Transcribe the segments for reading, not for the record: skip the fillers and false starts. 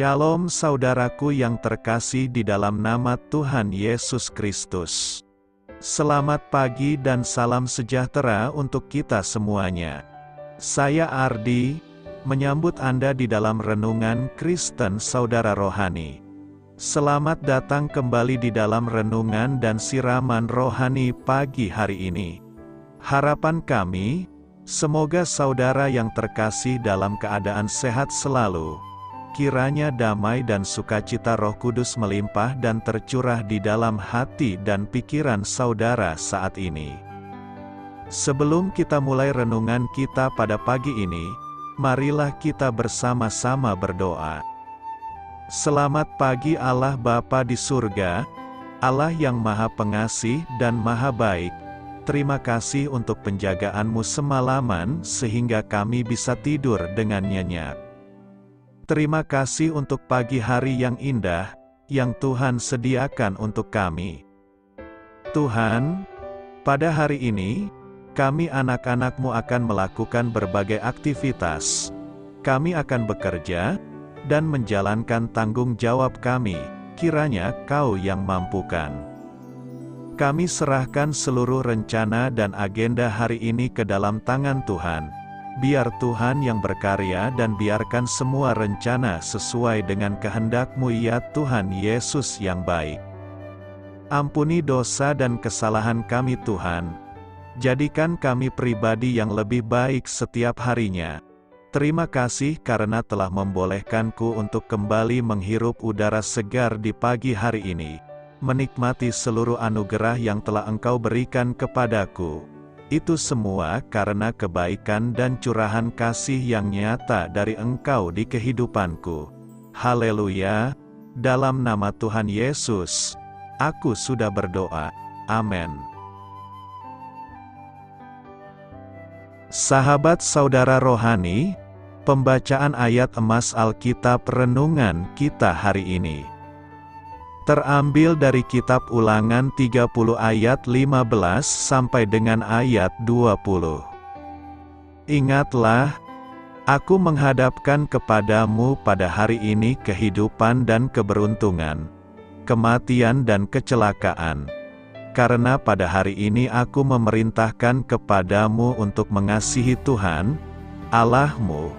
Shalom saudaraku yang terkasih di dalam nama Tuhan Yesus Kristus. Selamat pagi dan salam sejahtera untuk kita semuanya. Saya Ardi, menyambut Anda di dalam renungan Kristen Saudara Rohani. Selamat datang kembali di dalam renungan dan siraman rohani pagi hari ini. Harapan kami, semoga saudara yang terkasih dalam keadaan sehat selalu. Kiranya damai dan sukacita Roh Kudus melimpah dan tercurah di dalam hati dan pikiran saudara saat ini. Sebelum kita mulai renungan kita pada pagi ini, marilah kita bersama-sama berdoa. Selamat pagi Allah Bapa di surga, Allah yang Maha Pengasih dan Maha Baik. Terima kasih untuk penjagaan-Mu semalaman sehingga kami bisa tidur dengan nyenyak. Terima kasih untuk pagi hari yang indah, yang Tuhan sediakan untuk kami. Tuhan, pada hari ini, kami anak-anak-Mu akan melakukan berbagai aktivitas. Kami akan bekerja, dan menjalankan tanggung jawab kami, kiranya Kau yang mampukan. Kami serahkan seluruh rencana dan agenda hari ini ke dalam tangan Tuhan. Biar Tuhan yang berkarya dan biarkan semua rencana sesuai dengan kehendak-Mu ya Tuhan Yesus yang baik. Ampuni dosa dan kesalahan kami Tuhan. Jadikan kami pribadi yang lebih baik setiap harinya. Terima kasih karena telah membolehkanku untuk kembali menghirup udara segar di pagi hari ini. Menikmati seluruh anugerah yang telah Engkau berikan kepadaku. Itu semua karena kebaikan dan curahan kasih yang nyata dari Engkau di kehidupanku. Haleluya! Dalam nama Tuhan Yesus, aku sudah berdoa. Amin. Sahabat saudara rohani, pembacaan ayat emas Alkitab renungan kita hari ini terambil dari kitab Ulangan 30 ayat 15 sampai dengan ayat 20. Ingatlah, aku menghadapkan kepadamu pada hari ini kehidupan dan keberuntungan, kematian dan kecelakaan. Karena pada hari ini aku memerintahkan kepadamu untuk mengasihi Tuhan, Allahmu,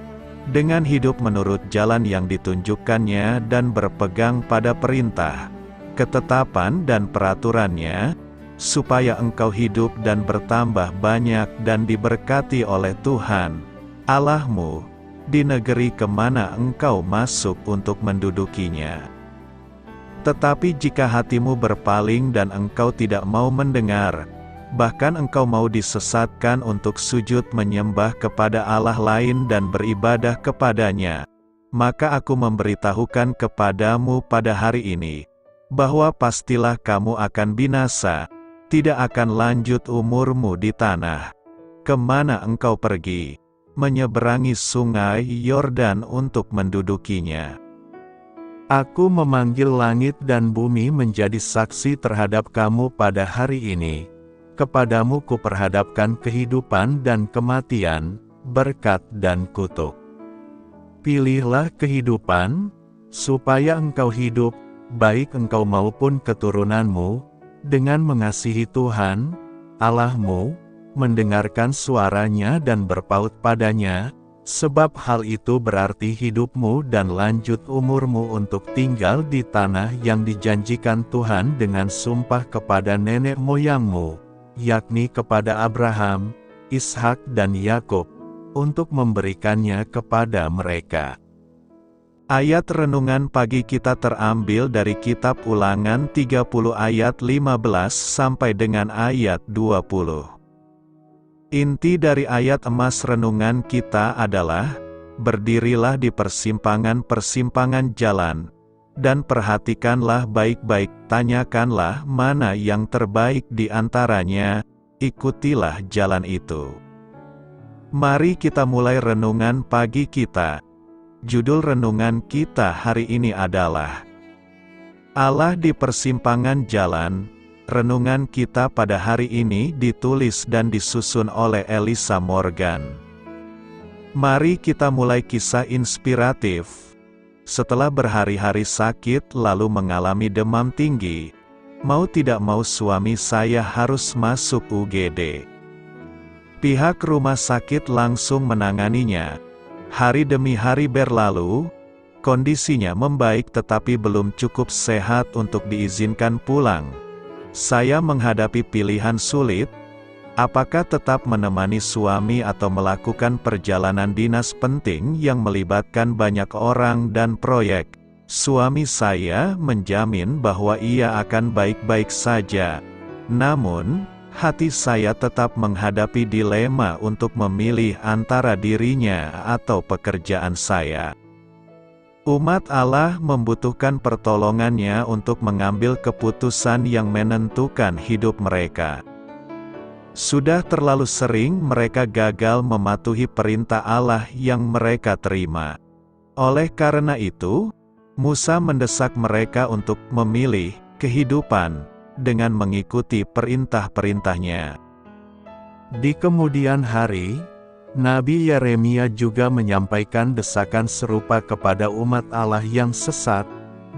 dengan hidup menurut jalan yang ditunjukkannya dan berpegang pada perintah, ketetapan dan peraturannya, supaya engkau hidup dan bertambah banyak dan diberkati oleh Tuhan, Allahmu, di negeri kemana engkau masuk untuk mendudukinya. Tetapi jika hatimu berpaling dan engkau tidak mau mendengar, bahkan engkau mau disesatkan untuk sujud menyembah kepada Allah lain dan beribadah kepadanya, maka aku memberitahukan kepadamu pada hari ini, bahwa pastilah kamu akan binasa, tidak akan lanjut umurmu di tanah kemana engkau pergi, menyeberangi sungai Yordan untuk mendudukinya. Aku memanggil langit dan bumi menjadi saksi terhadap kamu pada hari ini. Kepadamu kuperhadapkan kehidupan dan kematian, berkat dan kutuk. Pilihlah kehidupan, supaya engkau hidup, baik engkau maupun keturunanmu, dengan mengasihi Tuhan, Allahmu, mendengarkan suaranya dan berpaut padanya, sebab hal itu berarti hidupmu dan lanjut umurmu untuk tinggal di tanah yang dijanjikan Tuhan dengan sumpah kepada nenek moyangmu, yakni kepada Abraham, Ishak dan Yakub, untuk memberikannya kepada mereka. Ayat renungan pagi kita terambil dari kitab Ulangan 30 ayat 15 sampai dengan ayat 20. Inti dari ayat emas renungan kita adalah, berdirilah di persimpangan-persimpangan jalan, dan perhatikanlah baik-baik, tanyakanlah mana yang terbaik di antaranya, ikutilah jalan itu. Mari kita mulai renungan pagi kita. Judul renungan kita hari ini adalah Allah di persimpangan jalan. Renungan kita pada hari ini ditulis dan disusun oleh Elisa Morgan. Mari kita mulai kisah inspiratif setelah berhari-hari sakit lalu mengalami demam tinggi. Mau tidak mau suami saya harus masuk UGD. Pihak rumah sakit langsung menanganinya. Hari demi hari berlalu, kondisinya membaik tetapi belum cukup sehat untuk diizinkan pulang. Saya menghadapi pilihan sulit, apakah tetap menemani suami atau melakukan perjalanan dinas penting yang melibatkan banyak orang dan proyek. Suami saya menjamin bahwa ia akan baik-baik saja. Namun, hati saya tetap menghadapi dilema untuk memilih antara dirinya atau pekerjaan saya. Umat Allah membutuhkan pertolongannya untuk mengambil keputusan yang menentukan hidup mereka. Sudah terlalu sering mereka gagal mematuhi perintah Allah yang mereka terima. Oleh karena itu, Musa mendesak mereka untuk memilih kehidupan dengan mengikuti perintah-perintahnya. Di kemudian hari, Nabi Yeremia juga menyampaikan desakan serupa kepada umat Allah yang sesat,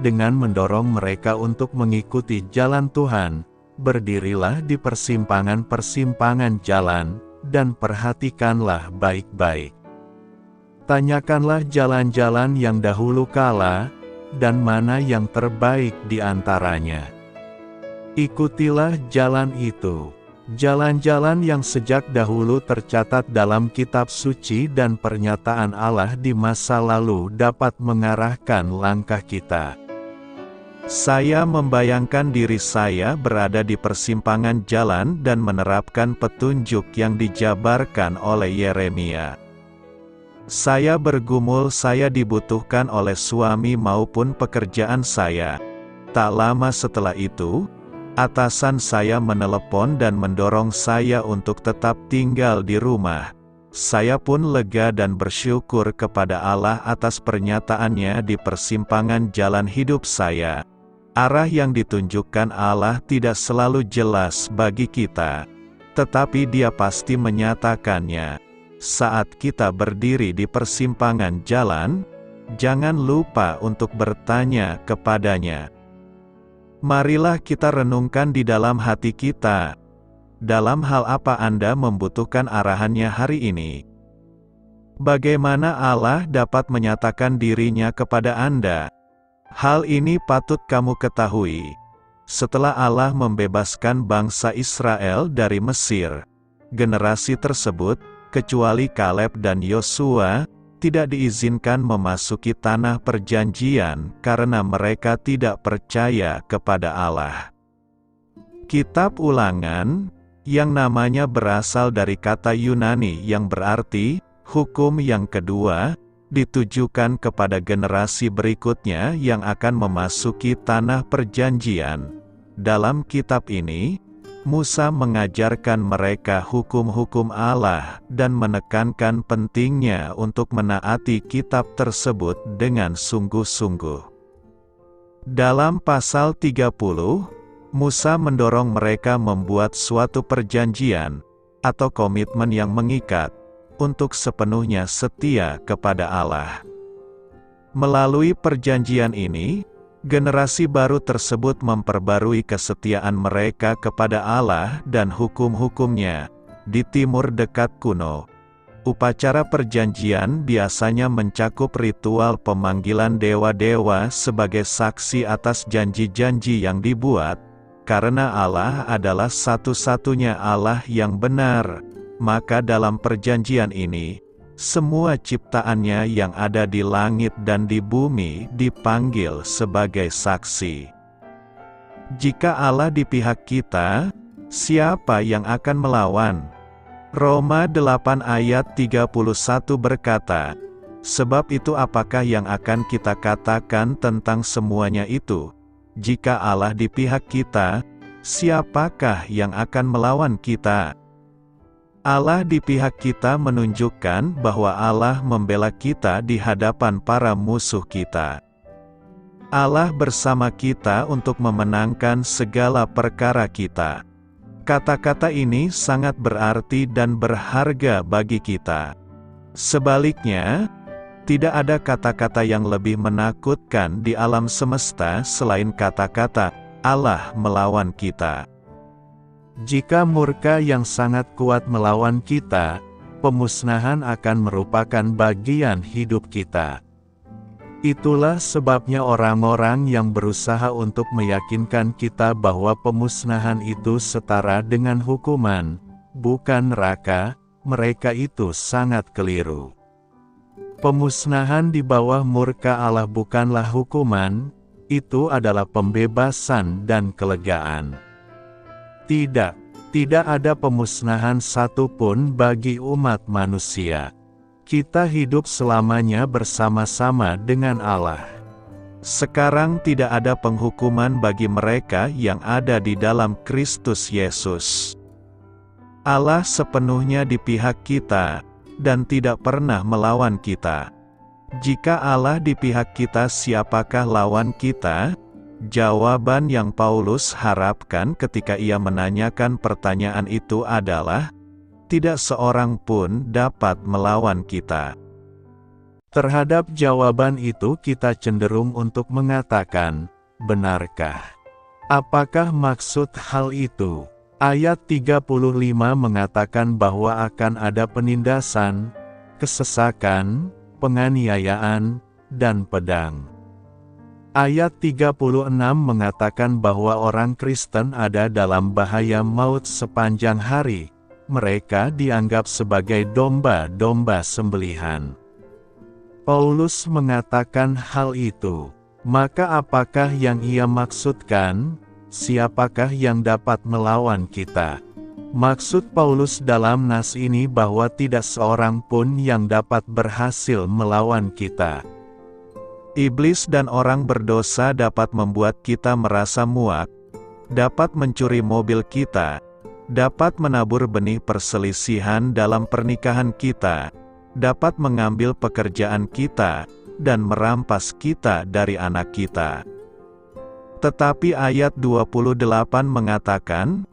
dengan mendorong mereka untuk mengikuti jalan Tuhan. Berdirilah di persimpangan-persimpangan jalan, dan perhatikanlah baik-baik. Tanyakanlah jalan-jalan yang dahulu kala, dan mana yang terbaik di antaranya. Ikutilah jalan itu. Jalan-jalan yang sejak dahulu tercatat dalam kitab suci dan pernyataan Allah di masa lalu dapat mengarahkan langkah kita. Saya membayangkan diri saya berada di persimpangan jalan dan menerapkan petunjuk yang dijabarkan oleh Yeremia. Saya bergumul, saya dibutuhkan oleh suami maupun pekerjaan saya. Tak lama setelah itu, atasan saya menelepon dan mendorong saya untuk tetap tinggal di rumah. Saya pun lega dan bersyukur kepada Allah atas pernyataannya di persimpangan jalan hidup saya. Arah yang ditunjukkan Allah tidak selalu jelas bagi kita, tetapi Dia pasti menyatakannya. Saat kita berdiri di persimpangan jalan, jangan lupa untuk bertanya kepadanya. Marilah kita renungkan di dalam hati kita. Dalam hal apa Anda membutuhkan arahannya hari ini? Bagaimana Allah dapat menyatakan dirinya kepada Anda? Hal ini patut kamu ketahui. Setelah Allah membebaskan bangsa Israel dari Mesir, generasi tersebut, kecuali Kaleb dan Yosua, tidak diizinkan memasuki tanah perjanjian karena mereka tidak percaya kepada Allah. Kitab Ulangan, yang namanya berasal dari kata Yunani yang berarti hukum yang kedua, ditujukan kepada generasi berikutnya yang akan memasuki tanah perjanjian. Dalam kitab ini, Musa mengajarkan mereka hukum-hukum Allah dan menekankan pentingnya untuk menaati kitab tersebut dengan sungguh-sungguh. Dalam pasal 30, Musa mendorong mereka membuat suatu perjanjian, atau komitmen yang mengikat, untuk sepenuhnya setia kepada Allah. Melalui perjanjian ini, generasi baru tersebut memperbarui kesetiaan mereka kepada Allah dan hukum-hukumnya. Di timur dekat kuno, upacara perjanjian biasanya mencakup ritual pemanggilan dewa-dewa sebagai saksi atas janji-janji yang dibuat. Karena Allah adalah satu-satunya Allah yang benar, maka dalam perjanjian ini, semua ciptaannya yang ada di langit dan di bumi dipanggil sebagai saksi. Jika Allah di pihak kita, siapa yang akan melawan? Roma 8 ayat 31 berkata, sebab itu apakah yang akan kita katakan tentang semuanya itu? Jika Allah di pihak kita, siapakah yang akan melawan kita? Allah di pihak kita menunjukkan bahwa Allah membela kita di hadapan para musuh kita. Allah bersama kita untuk memenangkan segala perkara kita. Kata-kata ini sangat berarti dan berharga bagi kita. Sebaliknya, Tidak ada kata-kata yang lebih menakutkan di alam semesta selain kata-kata Allah melawan kita. Jika murka yang sangat kuat melawan kita, pemusnahan akan merupakan bagian hidup kita. Itulah sebabnya orang-orang yang berusaha untuk meyakinkan kita bahwa pemusnahan itu setara dengan hukuman, bukan neraka, mereka itu sangat keliru. Pemusnahan di bawah murka Allah bukanlah hukuman, itu adalah pembebasan dan kelegaan. Tidak ada pemusnahan satupun bagi umat manusia. Kita hidup selamanya bersama-sama dengan Allah. Sekarang tidak ada penghukuman bagi mereka yang ada di dalam Kristus Yesus. Allah sepenuhnya di pihak kita, dan tidak pernah melawan kita. Jika Allah di pihak kita, siapakah lawan kita? Jawaban yang Paulus harapkan ketika ia menanyakan pertanyaan itu adalah, tidak seorang pun dapat melawan kita. Terhadap jawaban itu kita cenderung untuk mengatakan, benarkah? Apakah maksud hal itu? Ayat 35 mengatakan bahwa akan ada penindasan, kesesakan, penganiayaan, dan pedang. Ayat 36 mengatakan bahwa orang Kristen ada dalam bahaya maut sepanjang hari. Mereka dianggap sebagai domba-domba sembelihan. Paulus mengatakan hal itu. Maka apakah yang ia maksudkan? Siapakah yang dapat melawan kita? Maksud Paulus dalam nas ini bahwa tidak seorang pun yang dapat berhasil melawan kita. Iblis dan orang berdosa dapat membuat kita merasa muak, dapat mencuri mobil kita, dapat menabur benih perselisihan dalam pernikahan kita, dapat mengambil pekerjaan kita, dan merampas kita dari anak kita. Tetapi ayat 28 mengatakan,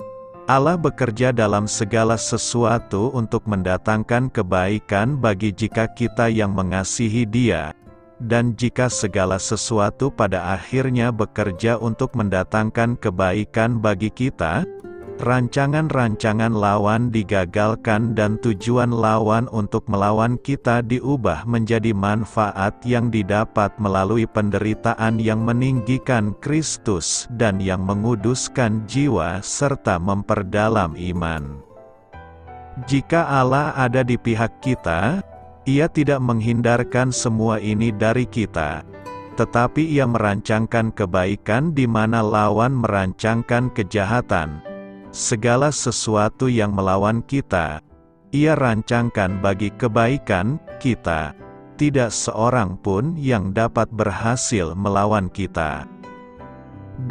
Allah bekerja dalam segala sesuatu untuk mendatangkan kebaikan bagi jika kita yang mengasihi Dia, dan jika segala sesuatu pada akhirnya bekerja untuk mendatangkan kebaikan bagi kita, rancangan-rancangan lawan digagalkan dan tujuan lawan untuk melawan kita diubah menjadi manfaat yang didapat melalui penderitaan yang meninggikan Kristus dan yang menguduskan jiwa serta memperdalam iman. Jika Allah ada di pihak kita, Ia tidak menghindarkan semua ini dari kita, tetapi Ia merancangkan kebaikan di mana lawan merancangkan kejahatan. Segala sesuatu yang melawan kita, Ia rancangkan bagi kebaikan kita. Tidak seorang pun yang dapat berhasil melawan kita.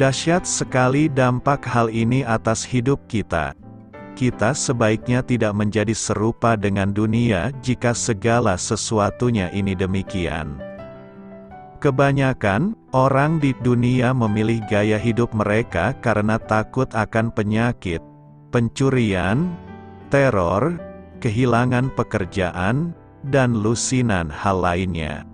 Dahsyat sekali dampak hal ini atas hidup kita. Kita sebaiknya tidak menjadi serupa dengan dunia jika segala sesuatunya ini demikian. Kebanyakan orang di dunia memilih gaya hidup mereka karena takut akan penyakit, pencurian, teror, kehilangan pekerjaan, dan lusinan hal lainnya.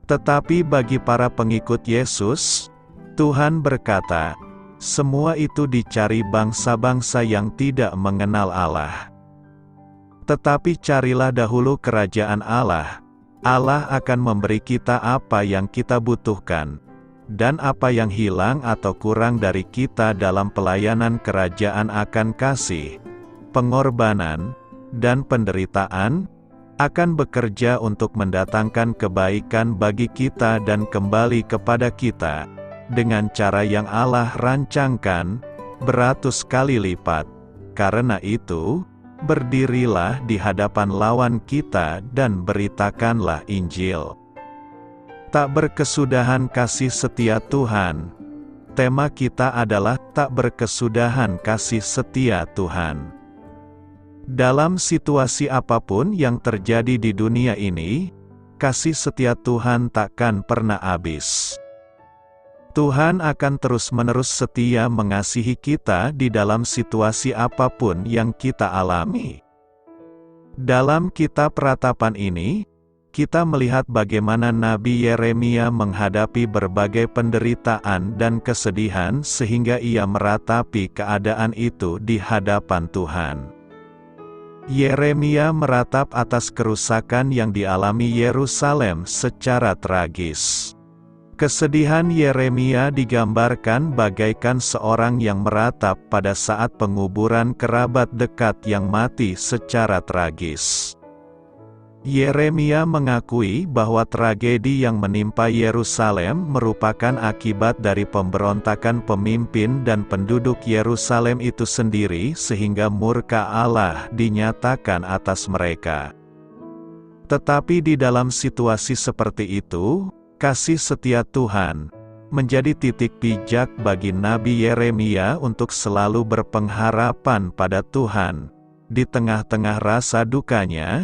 Tetapi bagi para pengikut Yesus, Tuhan berkata, semua itu dicari bangsa-bangsa yang tidak mengenal Allah. Tetapi carilah dahulu kerajaan Allah. Allah akan memberi kita apa yang kita butuhkan, dan apa yang hilang atau kurang dari kita dalam pelayanan kerajaan akan kasih, pengorbanan, dan penderitaan, akan bekerja untuk mendatangkan kebaikan bagi kita dan kembali kepada kita, dengan cara yang Allah rancangkan, beratus kali lipat. Karena itu, berdirilah di hadapan lawan kita dan beritakanlah Injil. Tak berkesudahan kasih setia Tuhan. Tema kita adalah tak berkesudahan kasih setia Tuhan. Dalam situasi apapun yang terjadi di dunia ini, kasih setia Tuhan takkan pernah habis. Tuhan akan terus-menerus setia mengasihi kita di dalam situasi apapun yang kita alami. Dalam kitab Ratapan ini, kita melihat bagaimana Nabi Yeremia menghadapi berbagai penderitaan dan kesedihan sehingga ia meratapi keadaan itu di hadapan Tuhan. Yeremia meratap atas kerusakan yang dialami Yerusalem secara tragis. Kesedihan Yeremia digambarkan bagaikan seorang yang meratap pada saat penguburan kerabat dekat yang mati secara tragis. Yeremia mengakui bahwa tragedi yang menimpa Yerusalem merupakan akibat dari pemberontakan pemimpin dan penduduk Yerusalem itu sendiri sehingga murka Allah dinyatakan atas mereka. Tetapi di dalam situasi seperti itu, kasih setia Tuhan menjadi titik pijak bagi Nabi Yeremia untuk selalu berpengharapan pada Tuhan. Di tengah-tengah rasa dukanya,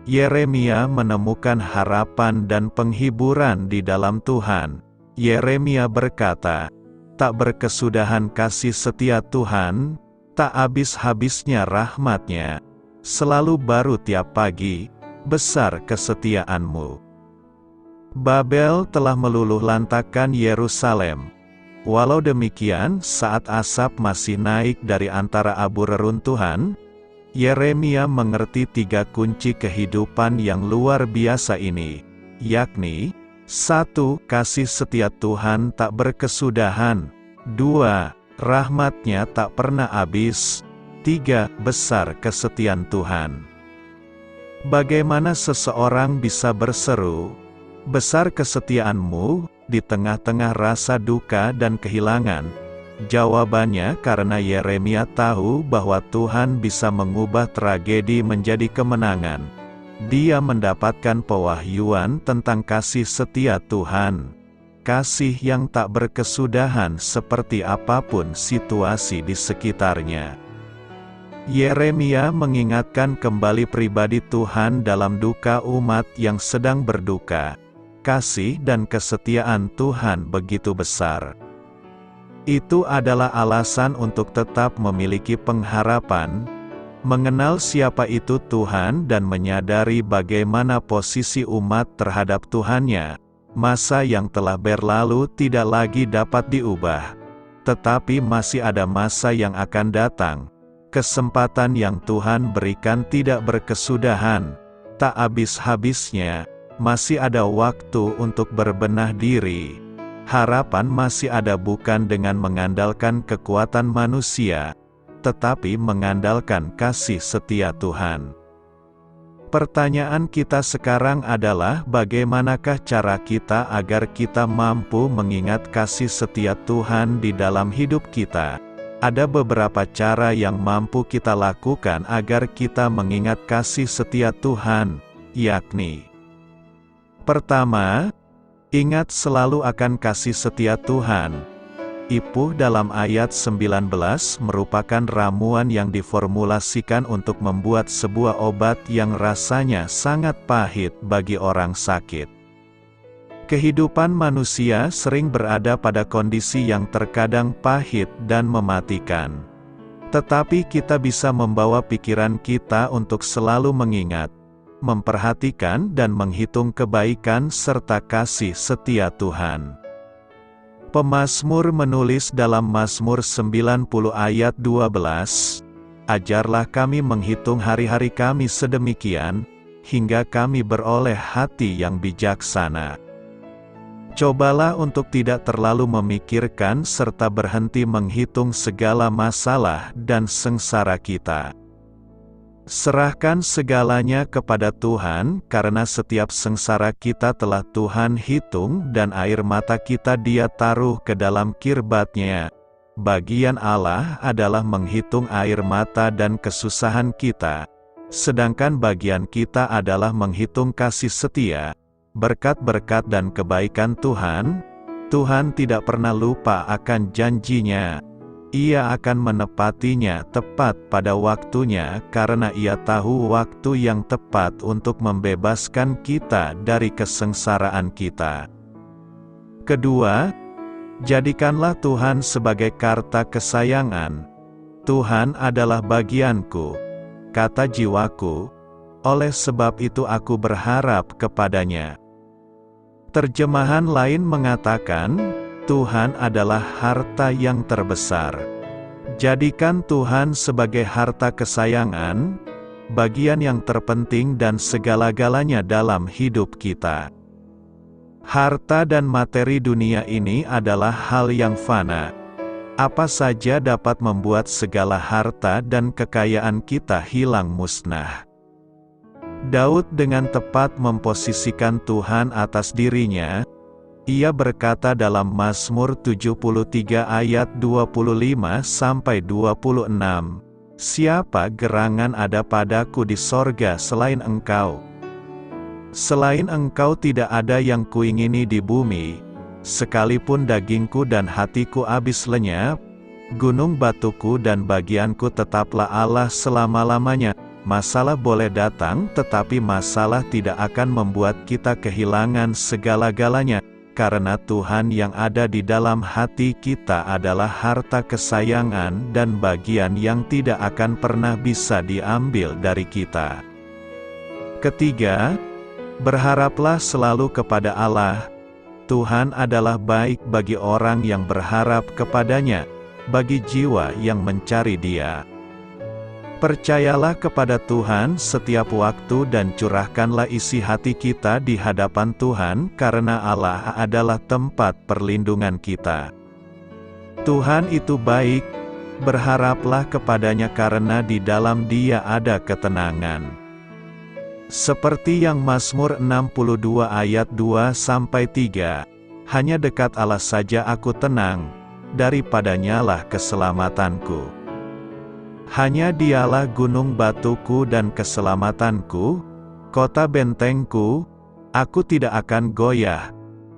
Yeremia menemukan harapan dan penghiburan di dalam Tuhan. Yeremia berkata, "Tak berkesudahan kasih setia Tuhan, tak habis-habisnya rahmat-Nya. Selalu baru tiap pagi, besar kesetiaan-Mu." Babel telah meluluh lantakkan Yerusalem. Walau demikian, saat asap masih naik dari antara abu reruntuhan, Yeremia mengerti 3 kunci kehidupan yang luar biasa ini, yakni 1. Kasih setia Tuhan tak berkesudahan. 2. Rahmat-Nya tak pernah habis. 3. Besar kesetiaan Tuhan. Bagaimana seseorang bisa berseru, "Besar kesetiaan-Mu," di tengah-tengah rasa duka dan kehilangan? Jawabannya karena Yeremia tahu bahwa Tuhan bisa mengubah tragedi menjadi kemenangan. Dia mendapatkan pewahyuan tentang kasih setia Tuhan. Kasih yang tak berkesudahan seperti apapun situasi di sekitarnya. Yeremia mengingatkan kembali pribadi Tuhan dalam duka umat yang sedang berduka. Kasih dan kesetiaan Tuhan begitu besar. Itu adalah alasan untuk tetap memiliki pengharapan, mengenal siapa itu Tuhan dan menyadari bagaimana posisi umat terhadap Tuhannya. Masa yang telah berlalu tidak lagi dapat diubah. Tetapi masih ada masa yang akan datang. Kesempatan yang Tuhan berikan tidak berkesudahan, tak habis-habisnya, masih ada waktu untuk berbenah diri. Harapan masih ada bukan dengan mengandalkan kekuatan manusia, tetapi mengandalkan kasih setia Tuhan. Pertanyaan kita sekarang adalah bagaimanakah cara kita agar kita mampu mengingat kasih setia Tuhan di dalam hidup kita? Ada beberapa cara yang mampu kita lakukan agar kita mengingat kasih setia Tuhan, yakni: pertama, ingat selalu akan kasih setia Tuhan. Ipuh dalam ayat 19 merupakan ramuan yang diformulasikan untuk membuat sebuah obat yang rasanya sangat pahit bagi orang sakit. Kehidupan manusia sering berada pada kondisi yang terkadang pahit dan mematikan. Tetapi kita bisa membawa pikiran kita untuk selalu mengingat, memperhatikan dan menghitung kebaikan serta kasih setia Tuhan. Pemazmur menulis dalam Mazmur 90 ayat 12, "Ajarlah kami menghitung hari-hari kami sedemikian, hingga kami beroleh hati yang bijaksana." Cobalah untuk tidak terlalu memikirkan serta berhenti menghitung segala masalah dan sengsara kita. Serahkan segalanya kepada Tuhan, karena setiap sengsara kita telah Tuhan hitung dan air mata kita Dia taruh ke dalam kirbat-Nya. Bagian Allah adalah menghitung air mata dan kesusahan kita, sedangkan bagian kita adalah menghitung kasih setia, berkat-berkat dan kebaikan Tuhan. Tuhan tidak pernah lupa akan janji-Nya. Ia akan menepatinya tepat pada waktunya karena Ia tahu waktu yang tepat untuk membebaskan kita dari kesengsaraan kita. Kedua, jadikanlah Tuhan sebagai karta kesayangan. Tuhan adalah bagianku, kata jiwaku, oleh sebab itu aku berharap kepadanya. Terjemahan lain mengatakan, Tuhan adalah harta yang terbesar. Jadikan Tuhan sebagai harta kesayangan, bagian yang terpenting dan segala-galanya dalam hidup kita. Harta dan materi dunia ini adalah hal yang fana. Apa saja dapat membuat segala harta dan kekayaan kita hilang musnah. Daud dengan tepat memposisikan Tuhan atas dirinya. Ia berkata dalam Mazmur 73 ayat 25-26, "Siapa gerangan ada padaku di sorga selain Engkau? Selain Engkau tidak ada yang kuingini di bumi, sekalipun dagingku dan hatiku habis lenyap, gunung batuku dan bagianku tetaplah Allah selama-lamanya." Masalah boleh datang, tetapi masalah tidak akan membuat kita kehilangan segala-galanya, karena Tuhan yang ada di dalam hati kita adalah harta kesayangan dan bagian yang tidak akan pernah bisa diambil dari kita. Ketiga, berharaplah selalu kepada Allah. Tuhan adalah baik bagi orang yang berharap kepadanya, bagi jiwa yang mencari Dia. Percayalah kepada Tuhan setiap waktu dan curahkanlah isi hati kita di hadapan Tuhan, karena Allah adalah tempat perlindungan kita. Tuhan itu baik, berharaplah kepadanya karena di dalam Dia ada ketenangan. Seperti yang Mazmur 62 ayat 2-3, "Hanya dekat Allah saja aku tenang, daripadanyalah keselamatanku. Hanya Dialah gunung batuku dan keselamatanku, kota bentengku, aku tidak akan goyah."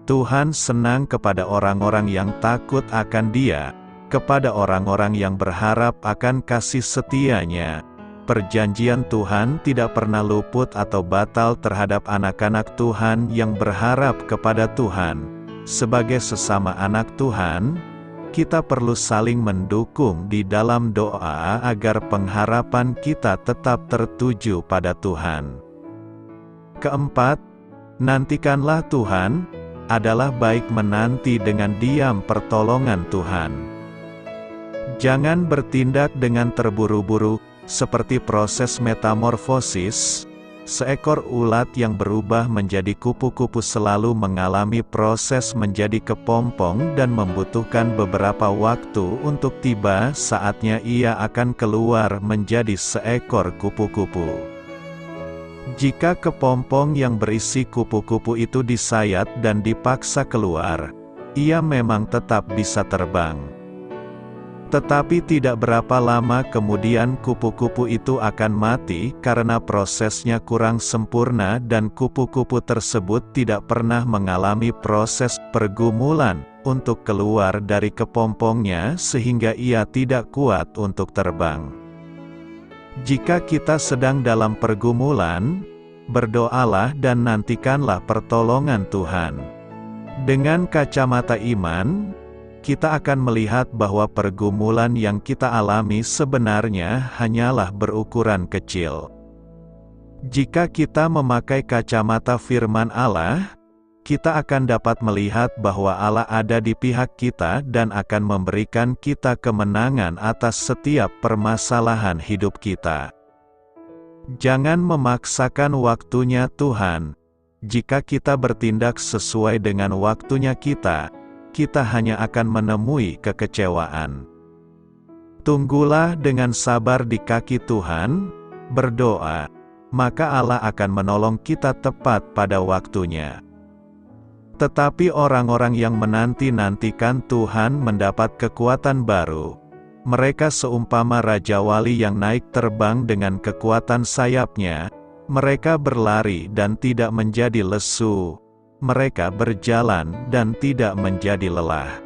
Tuhan senang kepada orang-orang yang takut akan Dia, kepada orang-orang yang berharap akan kasih setia-Nya. Perjanjian Tuhan tidak pernah luput atau batal terhadap anak-anak Tuhan yang berharap kepada Tuhan. Sebagai sesama anak Tuhan, kita perlu saling mendukung di dalam doa agar pengharapan kita tetap tertuju pada Tuhan. Keempat, nantikanlah Tuhan, adalah baik menanti dengan diam pertolongan Tuhan. Jangan bertindak dengan terburu-buru, seperti proses metamorfosis. Seekor ulat yang berubah menjadi kupu-kupu selalu mengalami proses menjadi kepompong dan membutuhkan beberapa waktu untuk tiba saatnya ia akan keluar menjadi seekor kupu-kupu. Jika kepompong yang berisi kupu-kupu itu disayat dan dipaksa keluar, ia memang tetap bisa terbang. Tetapi tidak berapa lama kemudian kupu-kupu itu akan mati karena prosesnya kurang sempurna dan kupu-kupu tersebut tidak pernah mengalami proses pergumulan untuk keluar dari kepompongnya sehingga ia tidak kuat untuk terbang. Jika kita sedang dalam pergumulan, berdoalah dan nantikanlah pertolongan Tuhan. Dengan kacamata iman, kita akan melihat bahwa pergumulan yang kita alami sebenarnya hanyalah berukuran kecil. Jika kita memakai kacamata firman Allah, kita akan dapat melihat bahwa Allah ada di pihak kita dan akan memberikan kita kemenangan atas setiap permasalahan hidup kita. Jangan memaksakan waktunya Tuhan. Jika kita bertindak sesuai dengan waktunya kita hanya akan menemui kekecewaan. Tunggulah dengan sabar di kaki Tuhan, berdoa, maka Allah akan menolong kita tepat pada waktunya. Tetapi orang-orang yang menanti-nantikan Tuhan mendapat kekuatan baru. Mereka seumpama Raja Wali yang naik terbang dengan kekuatan sayapnya, mereka berlari dan tidak menjadi lesu. Mereka berjalan dan tidak menjadi lelah.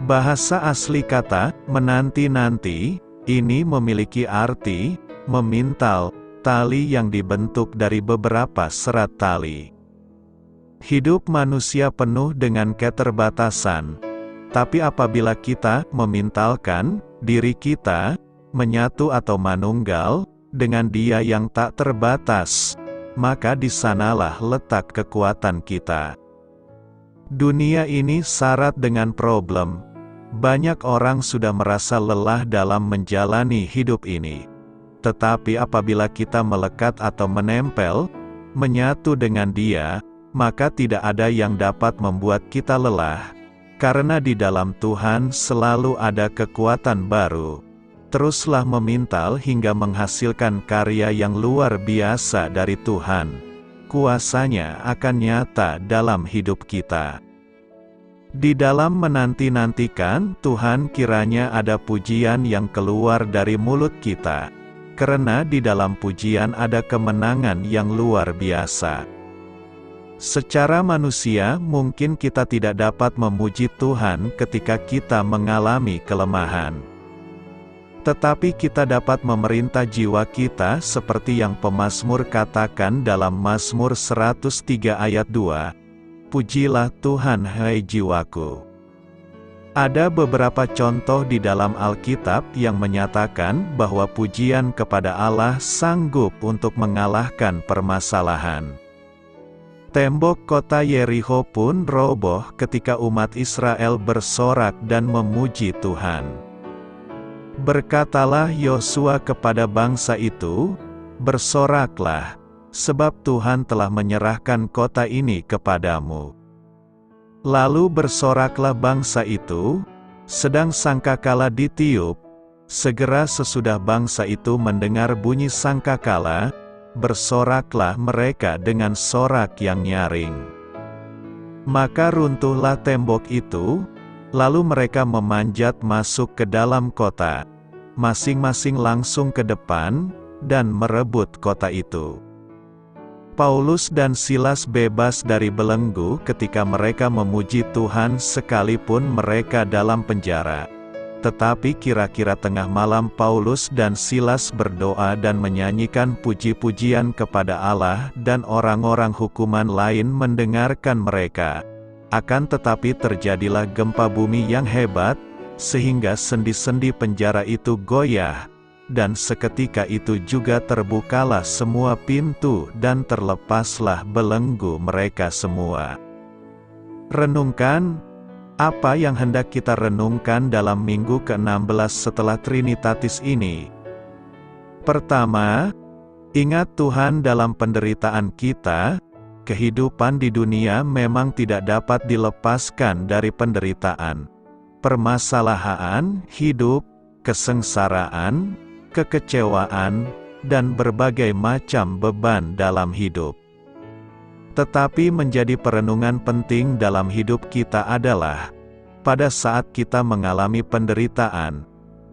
Bahasa asli kata menanti-nanti ini memiliki arti memintal, tali yang dibentuk dari beberapa serat tali. Hidup manusia penuh dengan keterbatasan, tapi apabila kita memintalkan diri kita, menyatu atau manunggal dengan Dia yang tak terbatas, maka di sanalah letak kekuatan kita. Dunia ini syarat dengan problem. Banyak orang sudah merasa lelah dalam menjalani hidup ini. Tetapi apabila kita melekat atau menempel, menyatu dengan Dia, maka tidak ada yang dapat membuat kita lelah. Karena di dalam Tuhan selalu ada kekuatan baru. Teruslah memintal hingga menghasilkan karya yang luar biasa dari Tuhan. Kuasanya akan nyata dalam hidup kita. Di dalam menanti-nantikan Tuhan, kiranya ada pujian yang keluar dari mulut kita. Karena di dalam pujian ada kemenangan yang luar biasa. Secara manusia, mungkin kita tidak dapat memuji Tuhan ketika kita mengalami kelemahan. Tetapi kita dapat memerintah jiwa kita seperti yang pemazmur katakan dalam Mazmur 103 ayat 2. Pujilah Tuhan hai jiwaku. Ada beberapa contoh di dalam Alkitab yang menyatakan bahwa pujian kepada Allah sanggup untuk mengalahkan permasalahan. Tembok kota Yerikho pun roboh ketika umat Israel bersorak dan memuji Tuhan. Berkatalah Yosua kepada bangsa itu, "Bersoraklah, sebab Tuhan telah menyerahkan kota ini kepadamu." Lalu bersoraklah bangsa itu, sedang sangkakala ditiup. Segera sesudah bangsa itu mendengar bunyi sangkakala, bersoraklah mereka dengan sorak yang nyaring. Maka runtuhlah tembok itu, lalu mereka memanjat masuk ke dalam kota, masing-masing langsung ke depan, dan merebut kota itu. Paulus dan Silas bebas dari belenggu ketika mereka memuji Tuhan sekalipun mereka dalam penjara. Tetapi kira-kira tengah malam Paulus dan Silas berdoa dan menyanyikan puji-pujian kepada Allah dan orang-orang hukuman lain mendengarkan mereka. Akan tetapi terjadilah gempa bumi yang hebat, sehingga sendi-sendi penjara itu goyah. Dan seketika itu juga terbukalah semua pintu dan terlepaslah belenggu mereka semua. Renungkan, apa yang hendak kita renungkan dalam minggu ke-16 setelah Trinitatis ini? Pertama, ingat Tuhan dalam penderitaan kita. Kehidupan di dunia memang tidak dapat dilepaskan dari penderitaan, permasalahan hidup, kesengsaraan, kekecewaan, dan berbagai macam beban dalam hidup. Tetapi menjadi perenungan penting dalam hidup kita adalah, pada saat kita mengalami penderitaan,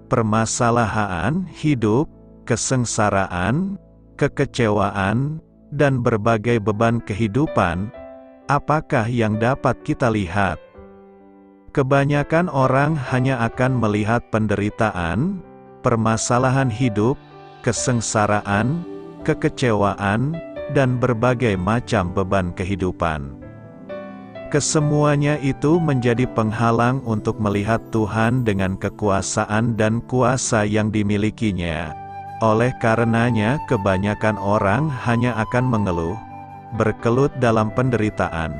permasalahan hidup, kesengsaraan, kekecewaan, dan berbagai beban kehidupan, apakah yang dapat kita lihat? Kebanyakan orang hanya akan melihat penderitaan, permasalahan hidup, kesengsaraan, kekecewaan, dan berbagai macam beban kehidupan. Kesemuanya itu menjadi penghalang untuk melihat Tuhan dengan kekuasaan dan kuasa yang dimilikinya. Oleh karenanya kebanyakan orang hanya akan mengeluh, berkelut dalam penderitaan,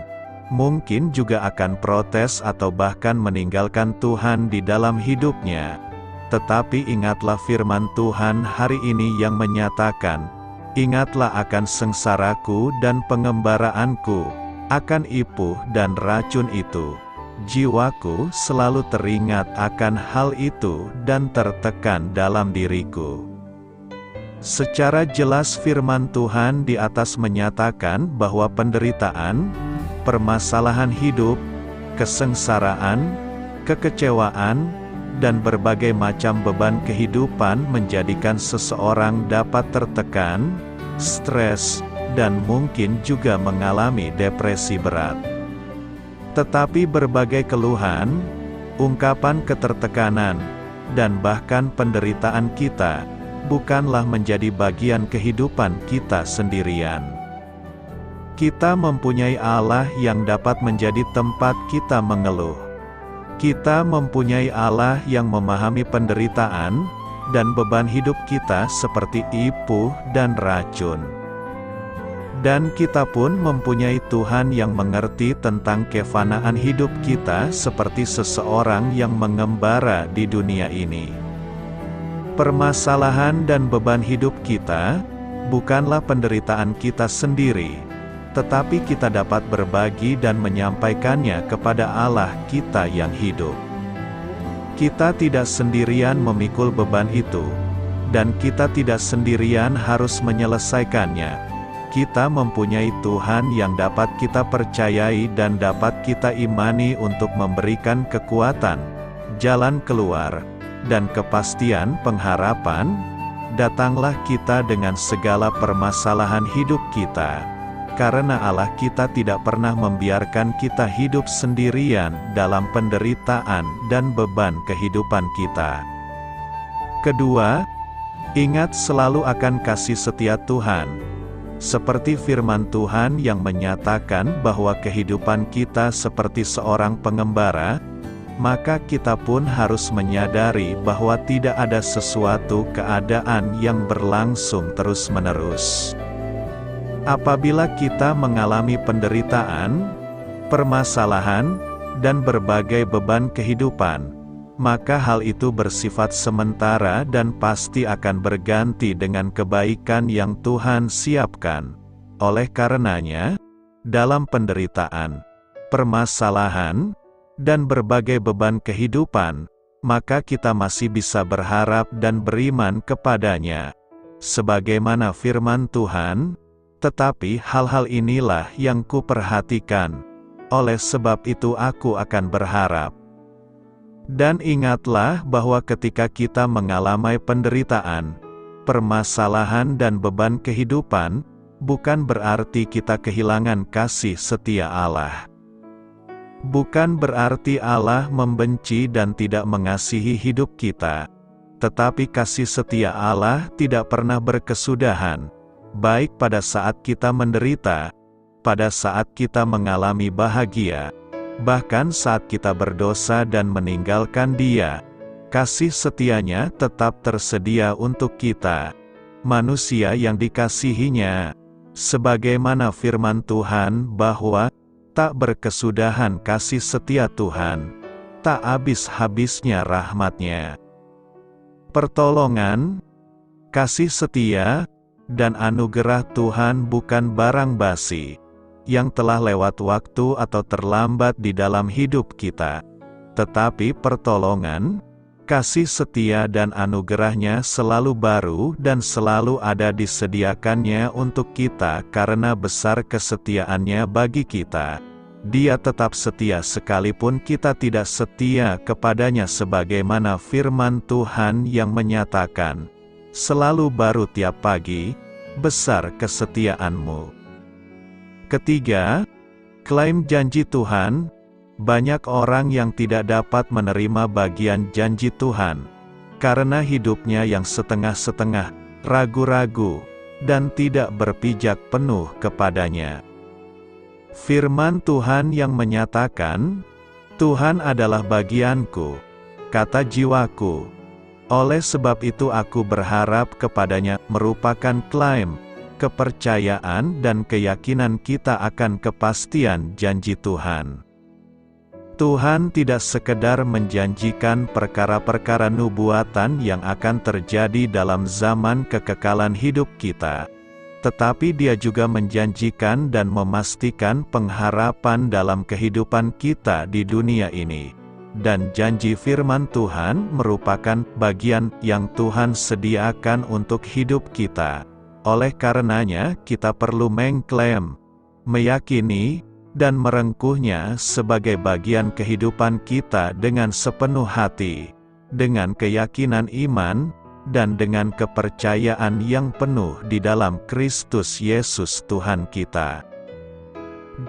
mungkin juga akan protes atau bahkan meninggalkan Tuhan di dalam hidupnya. Tetapi ingatlah firman Tuhan hari ini yang menyatakan, "Ingatlah akan sengsaraku dan pengembaraanku, akan ipuh dan racun itu. Jiwaku selalu teringat akan hal itu dan tertekan dalam diriku." Secara jelas firman Tuhan di atas menyatakan bahwa penderitaan, permasalahan hidup, kesengsaraan, kekecewaan, dan berbagai macam beban kehidupan menjadikan seseorang dapat tertekan, stres, dan mungkin juga mengalami depresi berat. Tetapi berbagai keluhan, ungkapan ketertekanan, dan bahkan penderitaan kita, bukanlah menjadi bagian kehidupan kita sendirian. Kita mempunyai Allah yang dapat menjadi tempat kita mengeluh. Kita mempunyai Allah yang memahami penderitaan, dan beban hidup kita seperti ipuh dan racun. Dan kita pun mempunyai Tuhan yang mengerti tentang kefanaan hidup kita seperti seseorang yang mengembara di dunia ini. Permasalahan dan beban hidup kita bukanlah penderitaan kita sendiri, tetapi kita dapat berbagi dan menyampaikannya kepada Allah kita yang hidup. Kita tidak sendirian memikul beban itu, dan kita tidak sendirian harus menyelesaikannya. Kita mempunyai Tuhan yang dapat kita percayai dan dapat kita imani untuk memberikan kekuatan, jalan keluar, dan kepastian pengharapan. Datanglah kita dengan segala permasalahan hidup kita, karena Allah kita tidak pernah membiarkan kita hidup sendirian dalam penderitaan dan beban kehidupan kita. Kedua, ingat selalu akan kasih setia Tuhan. Seperti firman Tuhan yang menyatakan bahwa kehidupan kita seperti seorang pengembara, maka kita pun harus menyadari bahwa tidak ada sesuatu keadaan yang berlangsung terus-menerus. Apabila kita mengalami penderitaan, permasalahan, dan berbagai beban kehidupan, maka hal itu bersifat sementara dan pasti akan berganti dengan kebaikan yang Tuhan siapkan. Oleh karenanya, dalam penderitaan, permasalahan, dan berbagai beban kehidupan, maka kita masih bisa berharap dan beriman kepadanya. Sebagaimana firman Tuhan, tetapi hal-hal inilah yang kuperhatikan, oleh sebab itu aku akan berharap. Dan ingatlah bahwa ketika kita mengalami penderitaan, permasalahan dan beban kehidupan, bukan berarti kita kehilangan kasih setia Allah. Bukan berarti Allah membenci dan tidak mengasihi hidup kita, tetapi kasih setia Allah tidak pernah berkesudahan, baik pada saat kita menderita, pada saat kita mengalami bahagia, bahkan saat kita berdosa dan meninggalkan Dia. Kasih setianya tetap tersedia untuk kita, manusia yang dikasihinya, sebagaimana firman Tuhan bahwa tak berkesudahan kasih setia Tuhan, tak habis-habisnya rahmat-Nya. Pertolongan, kasih setia, dan anugerah Tuhan bukan barang basi, yang telah lewat waktu atau terlambat di dalam hidup kita. Tetapi pertolongan, kasih setia dan anugerah-Nya selalu baru dan selalu ada disediakannya untuk kita karena besar kesetiaan-Nya bagi kita. Dia tetap setia sekalipun kita tidak setia kepadanya, sebagaimana firman Tuhan yang menyatakan, selalu baru tiap pagi, besar kesetiaan-Mu. Ketiga, klaim janji Tuhan. Banyak orang yang tidak dapat menerima bagian janji Tuhan, karena hidupnya yang setengah-setengah, ragu-ragu, dan tidak berpijak penuh kepadanya. Firman Tuhan yang menyatakan, Tuhan adalah bagianku, kata jiwaku. Oleh sebab itu aku berharap kepadanya, merupakan klaim, kepercayaan dan keyakinan kita akan kepastian janji Tuhan. Tuhan tidak sekedar menjanjikan perkara-perkara nubuatan yang akan terjadi dalam zaman kekekalan hidup kita, tetapi Dia juga menjanjikan dan memastikan pengharapan dalam kehidupan kita di dunia ini. Dan janji firman Tuhan merupakan bagian yang Tuhan sediakan untuk hidup kita. Oleh karenanya, kita perlu mengklaim, meyakini, dan merengkuhnya sebagai bagian kehidupan kita dengan sepenuh hati, dengan keyakinan iman, dan dengan kepercayaan yang penuh di dalam Kristus Yesus Tuhan kita.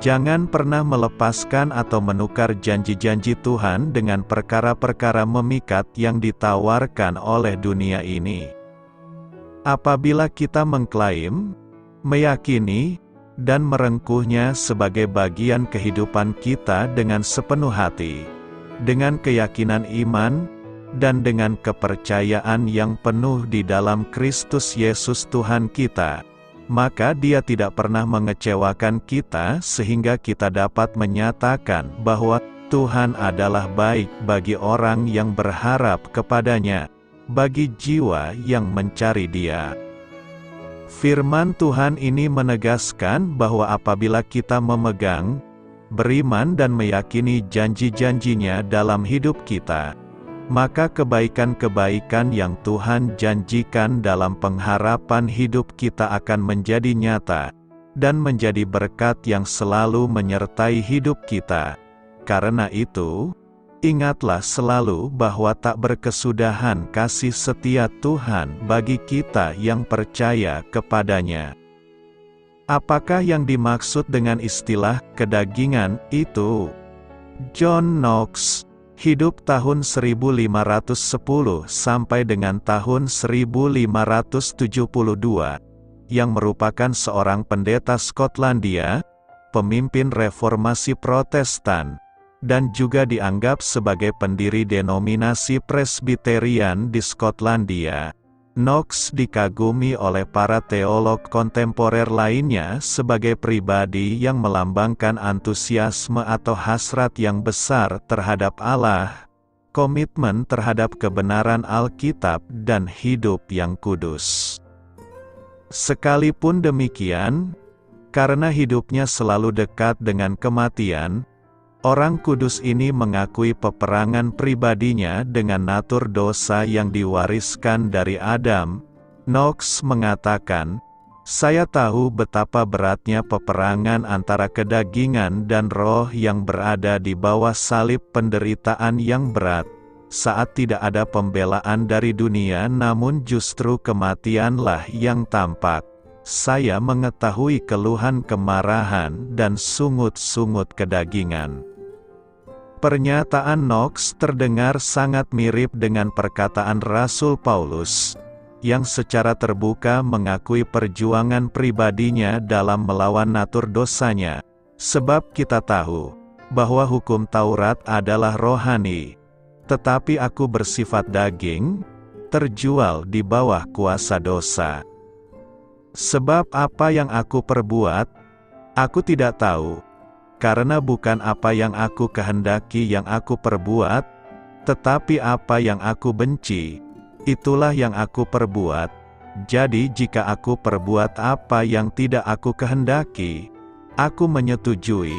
Jangan pernah melepaskan atau menukar janji-janji Tuhan dengan perkara-perkara memikat yang ditawarkan oleh dunia ini. Apabila kita mengklaim, meyakini, dan merengkuhnya sebagai bagian kehidupan kita dengan sepenuh hati, dengan keyakinan iman, dan dengan kepercayaan yang penuh di dalam Kristus Yesus Tuhan kita, maka Dia tidak pernah mengecewakan kita sehingga kita dapat menyatakan bahwa Tuhan adalah baik bagi orang yang berharap kepadanya, bagi jiwa yang mencari Dia. Firman Tuhan ini menegaskan bahwa apabila kita memegang, beriman dan meyakini janji-janjinya dalam hidup kita, maka kebaikan-kebaikan yang Tuhan janjikan dalam pengharapan hidup kita akan menjadi nyata, dan menjadi berkat yang selalu menyertai hidup kita. Karena itu, ingatlah selalu bahwa tak berkesudahan kasih setia Tuhan bagi kita yang percaya kepadanya. Apakah yang dimaksud dengan istilah kedagingan itu? John Knox hidup tahun 1510 sampai dengan tahun 1572, yang merupakan seorang pendeta Skotlandia, pemimpin reformasi Protestan, dan juga dianggap sebagai pendiri denominasi Presbyterian di Skotlandia. Knox dikagumi oleh para teolog kontemporer lainnya sebagai pribadi yang melambangkan antusiasme atau hasrat yang besar terhadap Allah, komitmen terhadap kebenaran Alkitab dan hidup yang kudus. Sekalipun demikian, karena hidupnya selalu dekat dengan kematian, orang kudus ini mengakui peperangan pribadinya dengan natur dosa yang diwariskan dari Adam. Knox mengatakan, "Saya tahu betapa beratnya peperangan antara kedagingan dan roh yang berada di bawah salib, penderitaan yang berat, saat tidak ada pembelaan dari dunia namun justru kematianlah yang tampak. Saya mengetahui keluhan kemarahan dan sungut-sungut kedagingan." Pernyataan Knox terdengar sangat mirip dengan perkataan Rasul Paulus, yang secara terbuka mengakui perjuangan pribadinya dalam melawan natur dosanya, sebab kita tahu bahwa hukum Taurat adalah rohani, tetapi aku bersifat daging, terjual di bawah kuasa dosa. Sebab apa yang aku perbuat, aku tidak tahu. Karena bukan apa yang aku kehendaki yang aku perbuat, tetapi apa yang aku benci, itulah yang aku perbuat. Jadi jika aku perbuat apa yang tidak aku kehendaki, aku menyetujui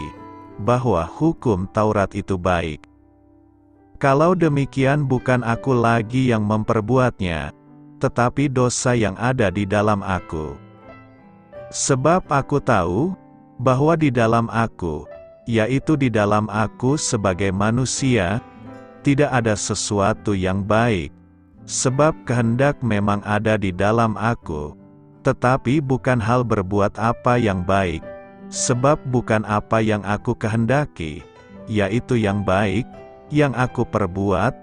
bahwa hukum Taurat itu baik. Kalau demikian bukan aku lagi yang memperbuatnya, tetapi dosa yang ada di dalam aku. Sebab aku tahu bahwa di dalam aku, yaitu di dalam aku sebagai manusia, tidak ada sesuatu yang baik. Sebab kehendak memang ada di dalam aku, tetapi bukan hal berbuat apa yang baik. Sebab bukan apa yang aku kehendaki, yaitu yang baik, yang aku perbuat,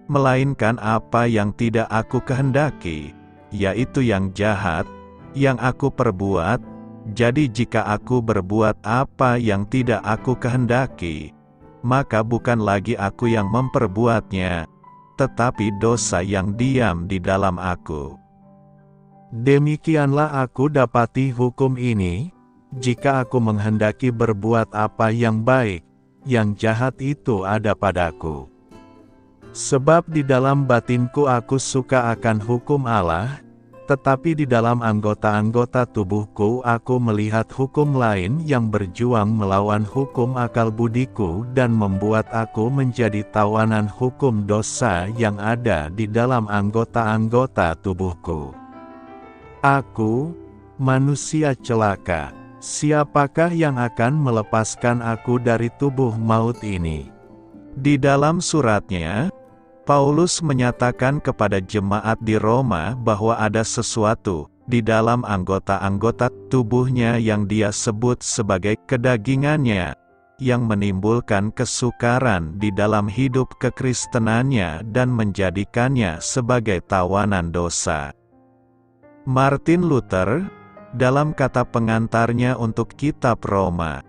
melainkan apa yang tidak aku kehendaki, yaitu yang jahat, yang aku perbuat. Jadi jika aku berbuat apa yang tidak aku kehendaki, maka bukan lagi aku yang memperbuatnya, tetapi dosa yang diam di dalam aku. Demikianlah aku dapati hukum ini, jika aku menghendaki berbuat apa yang baik, yang jahat itu ada padaku. Sebab di dalam batinku aku suka akan hukum Allah, tetapi di dalam anggota-anggota tubuhku aku melihat hukum lain yang berjuang melawan hukum akal budiku dan membuat aku menjadi tawanan hukum dosa yang ada di dalam anggota-anggota tubuhku. Aku, manusia celaka, siapakah yang akan melepaskan aku dari tubuh maut ini? Di dalam suratnya, Paulus menyatakan kepada jemaat di Roma bahwa ada sesuatu di dalam anggota-anggota tubuhnya yang dia sebut sebagai kedagingannya, yang menimbulkan kesukaran di dalam hidup kekristenannya dan menjadikannya sebagai tawanan dosa. Martin Luther, dalam kata pengantarnya untuk kitab Roma,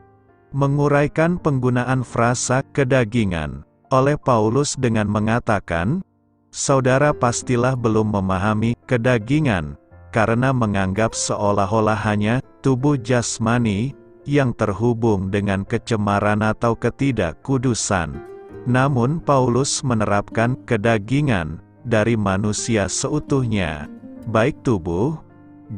menguraikan penggunaan frasa kedagingan oleh Paulus dengan mengatakan, Saudara pastilah belum memahami kedagingan, karena menganggap seolah-olah hanya tubuh jasmani yang terhubung dengan kecemaran atau ketidakkudusan. Namun Paulus menerapkan kedagingan dari manusia seutuhnya, baik tubuh,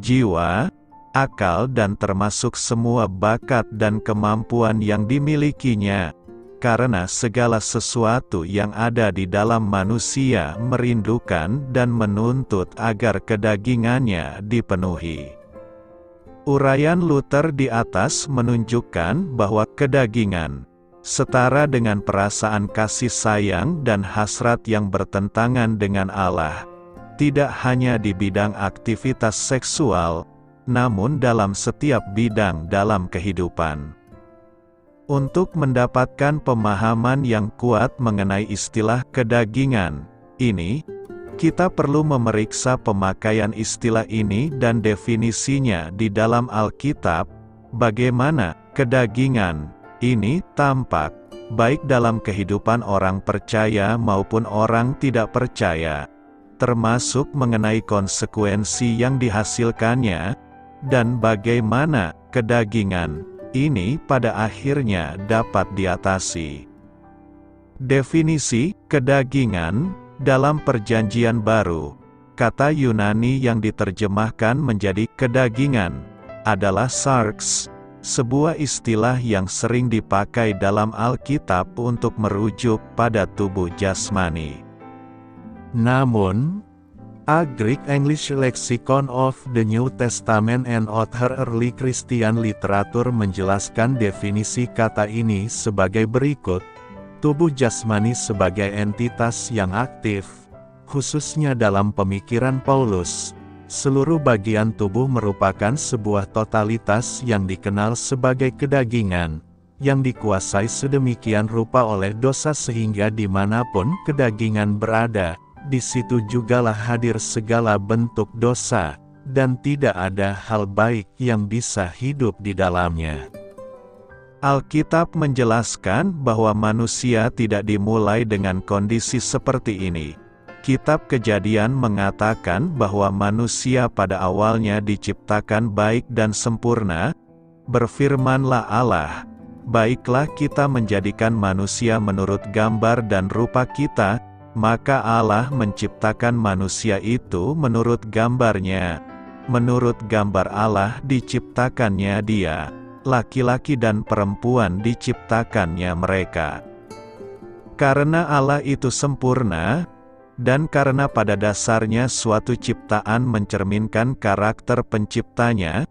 jiwa, akal dan termasuk semua bakat dan kemampuan yang dimilikinya. Karena segala sesuatu yang ada di dalam manusia merindukan dan menuntut agar kedagingannya dipenuhi. Uraian Luther di atas menunjukkan bahwa kedagingan, setara dengan perasaan kasih sayang dan hasrat yang bertentangan dengan Allah, tidak hanya di bidang aktivitas seksual, namun dalam setiap bidang dalam kehidupan. Untuk mendapatkan pemahaman yang kuat mengenai istilah kedagingan ini, kita perlu memeriksa pemakaian istilah ini dan definisinya di dalam Alkitab, bagaimana kedagingan ini tampak, baik dalam kehidupan orang percaya maupun orang tidak percaya, termasuk mengenai konsekuensi yang dihasilkannya, dan bagaimana kedagingan ini pada akhirnya dapat diatasi. Definisi kedagingan dalam Perjanjian Baru, kata Yunani yang diterjemahkan menjadi kedagingan, adalah sarx, sebuah istilah yang sering dipakai dalam Alkitab untuk merujuk pada tubuh jasmani. Namun, A Greek English Lexicon of the New Testament and Other Early Christian Literature menjelaskan definisi kata ini sebagai berikut. Tubuh jasmani sebagai entitas yang aktif, khususnya dalam pemikiran Paulus. Seluruh bagian tubuh merupakan sebuah totalitas yang dikenal sebagai kedagingan, yang dikuasai sedemikian rupa oleh dosa sehingga dimanapun kedagingan berada, di situ jugalah hadir segala bentuk dosa, dan tidak ada hal baik yang bisa hidup di dalamnya. Alkitab menjelaskan bahwa manusia tidak dimulai dengan kondisi seperti ini. Kitab Kejadian mengatakan bahwa manusia pada awalnya diciptakan baik dan sempurna. Berfirmanlah Allah, "Baiklah kita menjadikan manusia menurut gambar dan rupa kita." Maka Allah menciptakan manusia itu menurut gambarnya. Menurut gambar Allah diciptakannya dia. Laki-laki dan perempuan diciptakannya mereka. Karena Allah itu sempurna, dan karena pada dasarnya suatu ciptaan mencerminkan karakter penciptanya,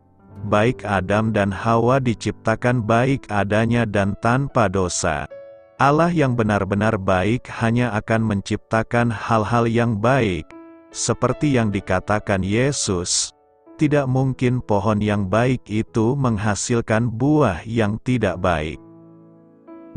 baik Adam dan Hawa diciptakan baik adanya dan tanpa dosa. Allah yang benar-benar baik hanya akan menciptakan hal-hal yang baik, seperti yang dikatakan Yesus. Tidak mungkin pohon yang baik itu menghasilkan buah yang tidak baik.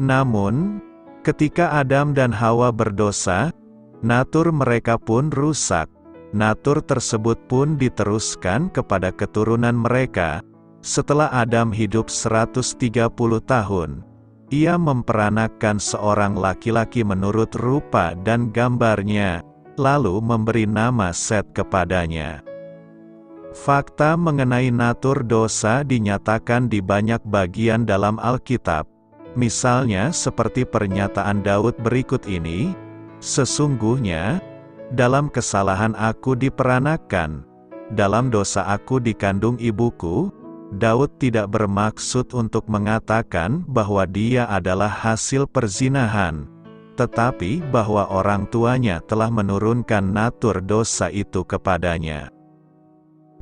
Namun, ketika Adam dan Hawa berdosa, natur mereka pun rusak. Natur tersebut pun diteruskan kepada keturunan mereka. Setelah Adam hidup 130 tahun, ia memperanakkan seorang laki-laki menurut rupa dan gambarnya, lalu memberi nama Set kepadanya. Fakta mengenai natur dosa dinyatakan di banyak bagian dalam Alkitab. Misalnya seperti pernyataan Daud berikut ini, "Sesungguhnya, dalam kesalahan aku diperanakkan, dalam dosa aku dikandung ibuku." Daud tidak bermaksud untuk mengatakan bahwa dia adalah hasil perzinahan, tetapi bahwa orang tuanya telah menurunkan natur dosa itu kepadanya.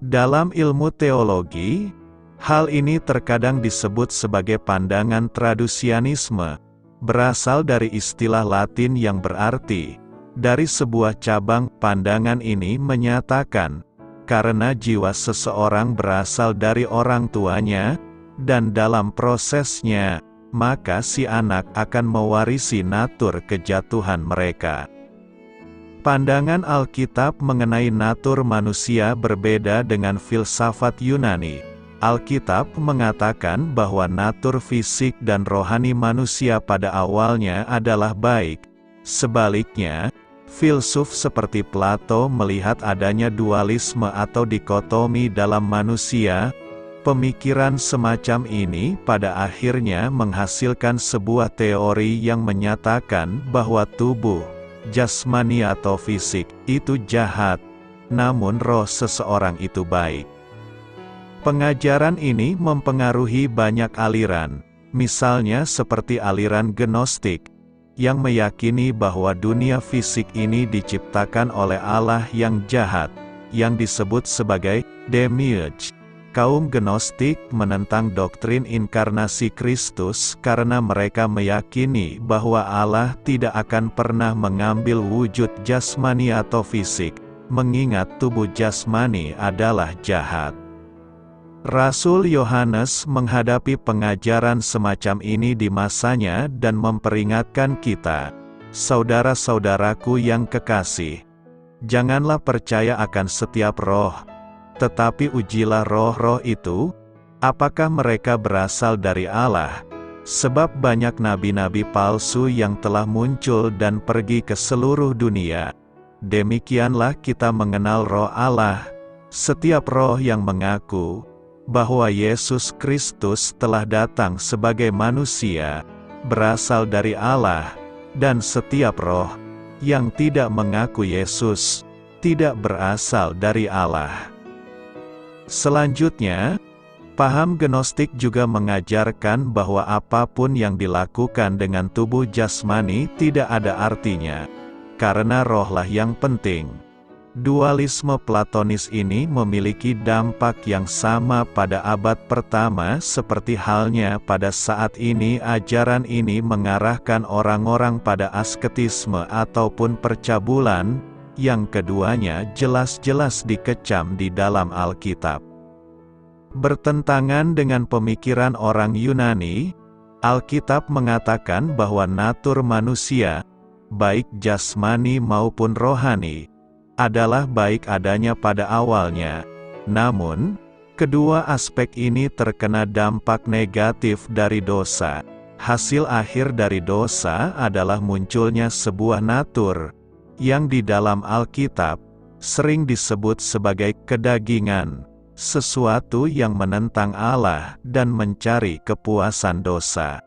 Dalam ilmu teologi, hal ini terkadang disebut sebagai pandangan tradusianisme, berasal dari istilah Latin yang berarti, dari sebuah cabang. Pandangan ini menyatakan, karena jiwa seseorang berasal dari orang tuanya, dan dalam prosesnya, maka si anak akan mewarisi natur kejatuhan mereka. Pandangan Alkitab mengenai natur manusia berbeda dengan filsafat Yunani. Alkitab mengatakan bahwa natur fisik dan rohani manusia pada awalnya adalah baik. Sebaliknya, Filsuf seperti Plato melihat adanya dualisme atau dikotomi dalam manusia. Pemikiran semacam ini pada akhirnya menghasilkan sebuah teori yang menyatakan bahwa tubuh, jasmani atau fisik, itu jahat, namun roh seseorang itu baik. Pengajaran ini mempengaruhi banyak aliran, misalnya seperti aliran Gnostik, yang meyakini bahwa dunia fisik ini diciptakan oleh Allah yang jahat, yang disebut sebagai demiurge. Kaum Gnostik menentang doktrin inkarnasi Kristus karena mereka meyakini bahwa Allah tidak akan pernah mengambil wujud jasmani atau fisik, mengingat tubuh jasmani adalah jahat. Rasul Yohanes menghadapi pengajaran semacam ini di masanya dan memperingatkan kita, "Saudara-saudaraku yang kekasih, janganlah percaya akan setiap roh, tetapi ujilah roh-roh itu, apakah mereka berasal dari Allah, sebab banyak nabi-nabi palsu yang telah muncul dan pergi ke seluruh dunia. Demikianlah kita mengenal roh Allah, setiap roh yang mengaku bahwa Yesus Kristus telah datang sebagai manusia, berasal dari Allah, dan setiap roh yang tidak mengaku Yesus, tidak berasal dari Allah." Selanjutnya, paham Gnostik juga mengajarkan bahwa apapun yang dilakukan dengan tubuh jasmani tidak ada artinya, karena rohlah yang penting. Dualisme Platonis ini memiliki dampak yang sama pada abad pertama seperti halnya pada saat ini ajaran ini mengarahkan orang-orang pada asketisme ataupun percabulan, yang keduanya jelas-jelas dikecam di dalam Alkitab. Bertentangan dengan pemikiran orang Yunani, Alkitab mengatakan bahwa natur manusia, baik jasmani maupun rohani, adalah baik adanya pada awalnya. Namun, kedua aspek ini terkena dampak negatif dari dosa. Hasil akhir dari dosa adalah munculnya sebuah natur, yang di dalam Alkitab sering disebut sebagai kedagingan, sesuatu yang menentang Allah dan mencari kepuasan dosa.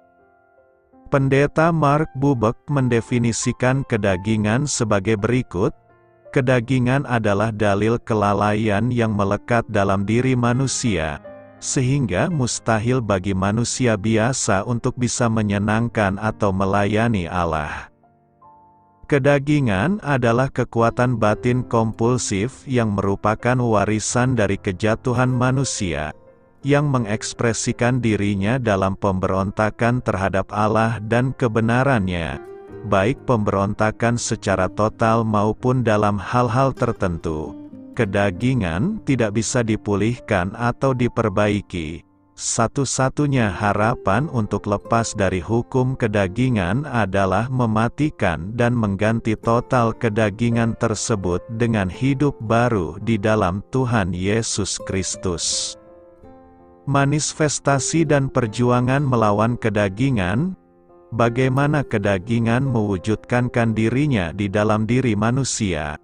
Pendeta Mark Bubec mendefinisikan kedagingan sebagai berikut: kedagingan adalah dalil kelalaian yang melekat dalam diri manusia, sehingga mustahil bagi manusia biasa untuk bisa menyenangkan atau melayani Allah. Kedagingan adalah kekuatan batin kompulsif yang merupakan warisan dari kejatuhan manusia, yang mengekspresikan dirinya dalam pemberontakan terhadap Allah dan kebenarannya, baik pemberontakan secara total maupun dalam hal-hal tertentu. Kedagingan tidak bisa dipulihkan atau diperbaiki. Satu-satunya harapan untuk lepas dari hukum kedagingan adalah mematikan dan mengganti total kedagingan tersebut dengan hidup baru di dalam Tuhan Yesus Kristus. Manifestasi dan perjuangan melawan kedagingan. Bagaimana kedagingan mewujudkan dirinya di dalam diri manusia?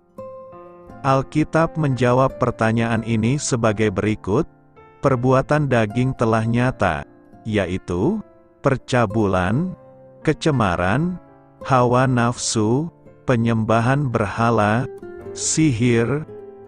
Alkitab menjawab pertanyaan ini sebagai berikut: perbuatan daging telah nyata, yaitu percabulan, kecemaran, hawa nafsu, penyembahan berhala, sihir,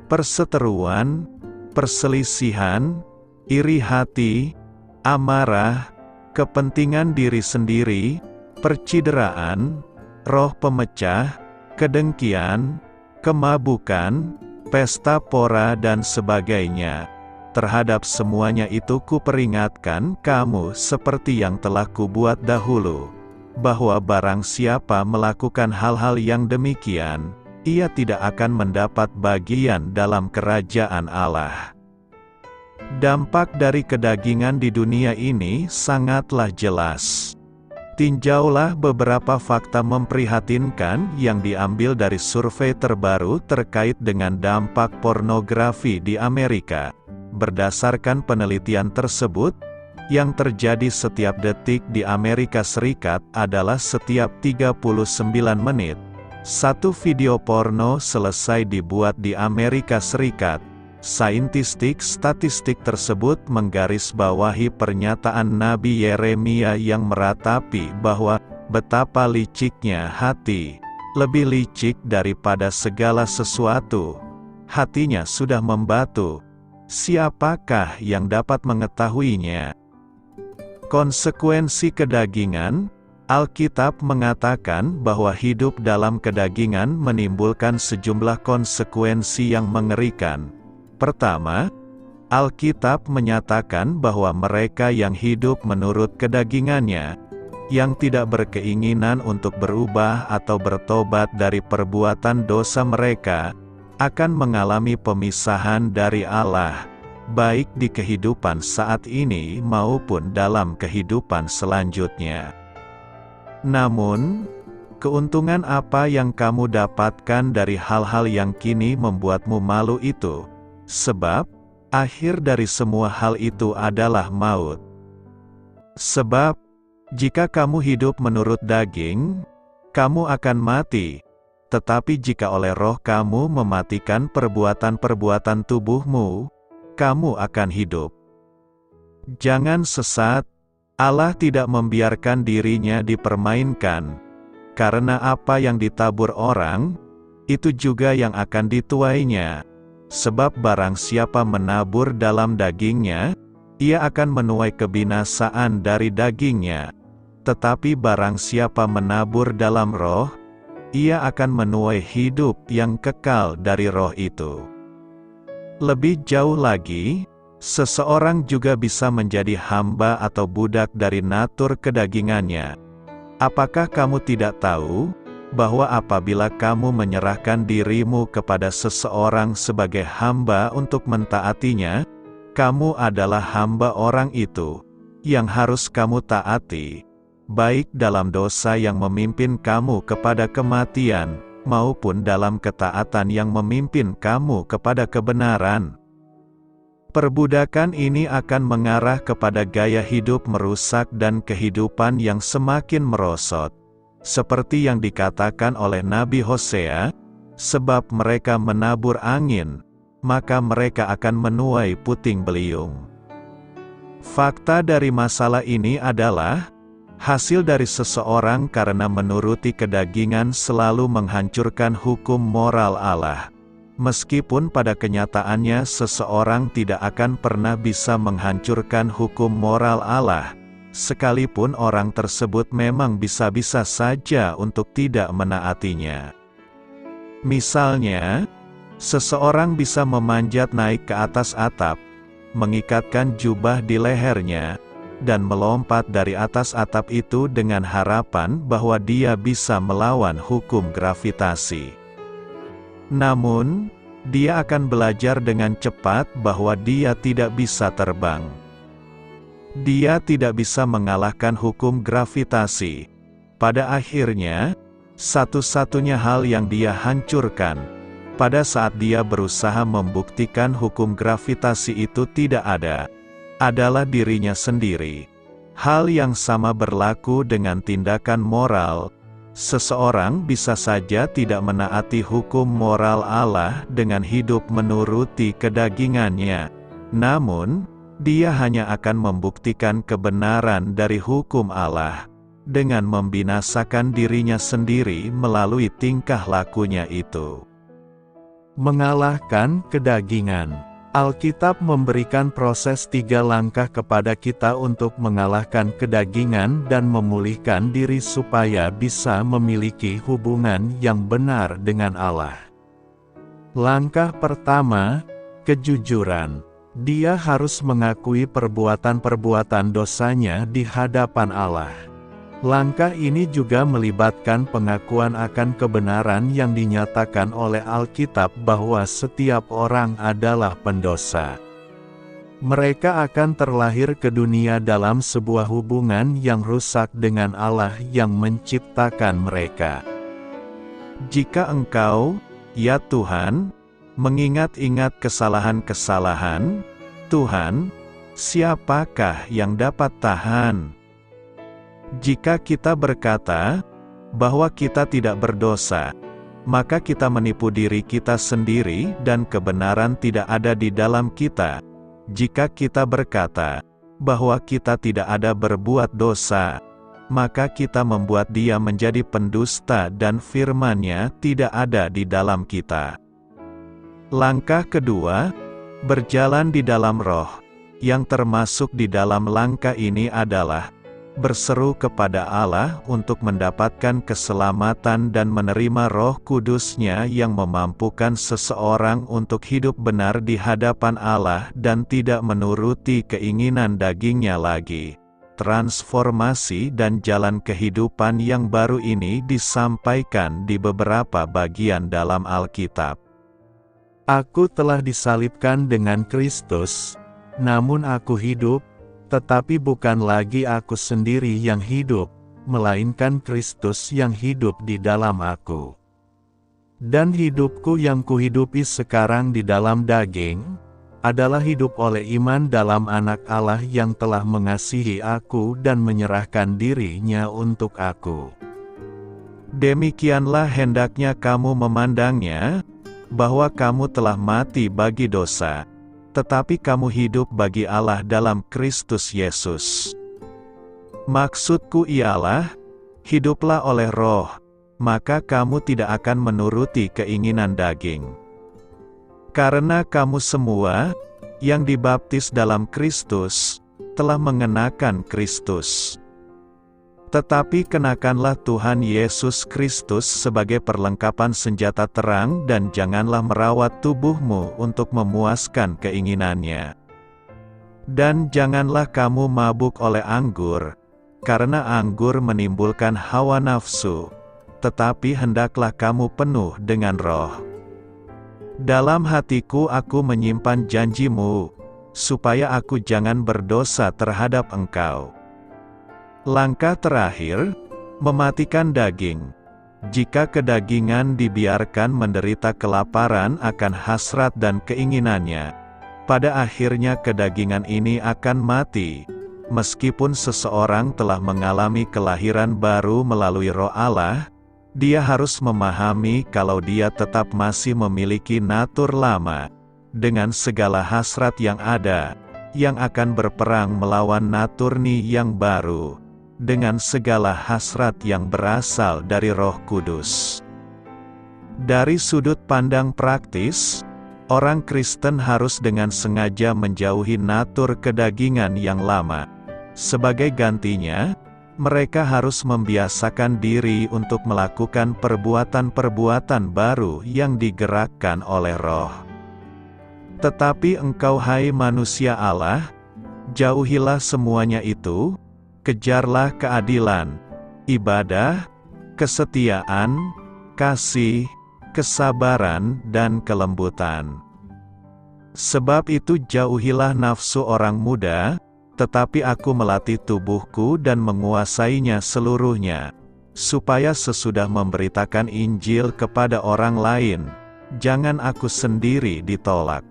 perseteruan, perselisihan, iri hati, amarah, kepentingan diri sendiri, percideraan, roh pemecah, kedengkian, kemabukan, pesta pora dan sebagainya. Terhadap semuanya itu kuperingatkan kamu seperti yang telah kubuat dahulu, bahwa barang siapa melakukan hal-hal yang demikian, ia tidak akan mendapat bagian dalam kerajaan Allah. Dampak dari kedagingan di dunia ini sangatlah jelas. Tinjaulah beberapa fakta memprihatinkan yang diambil dari survei terbaru terkait dengan dampak pornografi di Amerika. Berdasarkan penelitian tersebut, yang terjadi setiap detik di Amerika Serikat adalah setiap 39 menit, Satu video porno selesai dibuat di Amerika Serikat. Statistik tersebut menggarisbawahi pernyataan Nabi Yeremia yang meratapi bahwa betapa liciknya hati, lebih licik daripada segala sesuatu. Hatinya sudah membatu. Siapakah yang dapat mengetahuinya? Konsekuensi kedagingan. Alkitab mengatakan bahwa hidup dalam kedagingan menimbulkan sejumlah konsekuensi yang mengerikan. Pertama, Alkitab menyatakan bahwa mereka yang hidup menurut kedagingannya, yang tidak berkeinginan untuk berubah atau bertobat dari perbuatan dosa mereka, akan mengalami pemisahan dari Allah, baik di kehidupan saat ini maupun dalam kehidupan selanjutnya. Namun, keuntungan apa yang kamu dapatkan dari hal-hal yang kini membuatmu malu itu? Sebab, akhir dari semua hal itu adalah maut. Sebab, jika kamu hidup menurut daging, kamu akan mati. Tetapi jika oleh roh kamu mematikan perbuatan-perbuatan tubuhmu, kamu akan hidup. Jangan sesat, Allah tidak membiarkan dirinya dipermainkan. Karena apa yang ditabur orang, itu juga yang akan dituainya. Sebab barang siapa menabur dalam dagingnya, ia akan menuai kebinasaan dari dagingnya. Tetapi barang siapa menabur dalam roh, ia akan menuai hidup yang kekal dari roh itu. Lebih jauh lagi, seseorang juga bisa menjadi hamba atau budak dari natur kedagingannya. Apakah kamu tidak tahu bahwa apabila kamu menyerahkan dirimu kepada seseorang sebagai hamba untuk mentaatinya, kamu adalah hamba orang itu, yang harus kamu taati, baik dalam dosa yang memimpin kamu kepada kematian, maupun dalam ketaatan yang memimpin kamu kepada kebenaran. Perbudakan ini akan mengarah kepada gaya hidup merusak dan kehidupan yang semakin merosot. Seperti yang dikatakan oleh Nabi Hosea, sebab mereka menabur angin, maka mereka akan menuai puting beliung. Fakta dari masalah ini adalah, hasil dari seseorang karena menuruti kedagingan selalu menghancurkan hukum moral Allah. Meskipun pada kenyataannya seseorang tidak akan pernah bisa menghancurkan hukum moral Allah, sekalipun orang tersebut memang bisa-bisa saja untuk tidak menaatinya. Misalnya, seseorang bisa memanjat naik ke atas atap, mengikatkan jubah di lehernya, dan melompat dari atas atap itu dengan harapan bahwa dia bisa melawan hukum gravitasi. Namun, dia akan belajar dengan cepat bahwa dia tidak bisa terbang. Dia tidak bisa mengalahkan hukum gravitasi. Pada akhirnya, satu-satunya hal yang dia hancurkan, pada saat dia berusaha membuktikan hukum gravitasi itu tidak ada, adalah dirinya sendiri. Hal yang sama berlaku dengan tindakan moral. Seseorang bisa saja tidak menaati hukum moral Allah dengan hidup menuruti kedagingannya. Namun, dia hanya akan membuktikan kebenaran dari hukum Allah dengan membinasakan dirinya sendiri melalui tingkah lakunya itu. Mengalahkan kedagingan. Alkitab memberikan proses 3 langkah kepada kita untuk mengalahkan kedagingan dan memulihkan diri supaya bisa memiliki hubungan yang benar dengan Allah. Langkah pertama, kejujuran. Dia harus mengakui perbuatan-perbuatan dosanya di hadapan Allah. Langkah ini juga melibatkan pengakuan akan kebenaran yang dinyatakan oleh Alkitab bahwa setiap orang adalah pendosa. Mereka akan terlahir ke dunia dalam sebuah hubungan yang rusak dengan Allah yang menciptakan mereka. Jika engkau, ya Tuhan, mengingat-ingat kesalahan-kesalahan, Tuhan, siapakah yang dapat tahan? Jika kita berkata bahwa kita tidak berdosa, maka kita menipu diri kita sendiri dan kebenaran tidak ada di dalam kita. Jika kita berkata bahwa kita tidak ada berbuat dosa, maka kita membuat Dia menjadi pendusta dan firman-Nya tidak ada di dalam kita. Langkah kedua, berjalan di dalam Roh. Yang termasuk di dalam langkah ini adalah berseru kepada Allah untuk mendapatkan keselamatan dan menerima Roh Kudus-Nya yang memampukan seseorang untuk hidup benar di hadapan Allah dan tidak menuruti keinginan dagingnya lagi. Transformasi dan jalan kehidupan yang baru ini disampaikan di beberapa bagian dalam Alkitab. Aku telah disalibkan dengan Kristus, namun aku hidup, tetapi bukan lagi aku sendiri yang hidup, melainkan Kristus yang hidup di dalam aku. Dan hidupku yang kuhidupi sekarang di dalam daging, adalah hidup oleh iman dalam Anak Allah yang telah mengasihi aku dan menyerahkan diri-Nya untuk aku. Demikianlah hendaknya kamu memandangnya, bahwa kamu telah mati bagi dosa, tetapi kamu hidup bagi Allah dalam Kristus Yesus. Maksudku ialah, hiduplah oleh Roh, maka kamu tidak akan menuruti keinginan daging. Karena kamu semua, yang dibaptis dalam Kristus, telah mengenakan Kristus. Tetapi kenakanlah Tuhan Yesus Kristus sebagai perlengkapan senjata terang dan janganlah merawat tubuhmu untuk memuaskan keinginannya. Dan janganlah kamu mabuk oleh anggur, karena anggur menimbulkan hawa nafsu, tetapi hendaklah kamu penuh dengan Roh. Dalam hatiku aku menyimpan janjimu, supaya aku jangan berdosa terhadap engkau. Langkah terakhir, mematikan daging. Jika kedagingan dibiarkan menderita kelaparan akan hasrat dan keinginannya, pada akhirnya kedagingan ini akan mati. Meskipun seseorang telah mengalami kelahiran baru melalui Roh Allah, dia harus memahami kalau dia tetap masih memiliki natur lama, dengan segala hasrat yang ada, yang akan berperang melawan naturni yang baru, dengan segala hasrat yang berasal dari Roh Kudus. Dari sudut pandang praktis, orang Kristen harus dengan sengaja menjauhi natur kedagingan yang lama. Sebagai gantinya, mereka harus membiasakan diri untuk melakukan perbuatan-perbuatan baru yang digerakkan oleh Roh. Tetapi engkau hai manusia Allah, jauhilah semuanya itu. Kejarlah keadilan, ibadah, kesetiaan, kasih, kesabaran dan kelembutan. Sebab itu jauhilah nafsu orang muda, tetapi aku melatih tubuhku dan menguasainya seluruhnya, supaya sesudah memberitakan Injil kepada orang lain, jangan aku sendiri ditolak.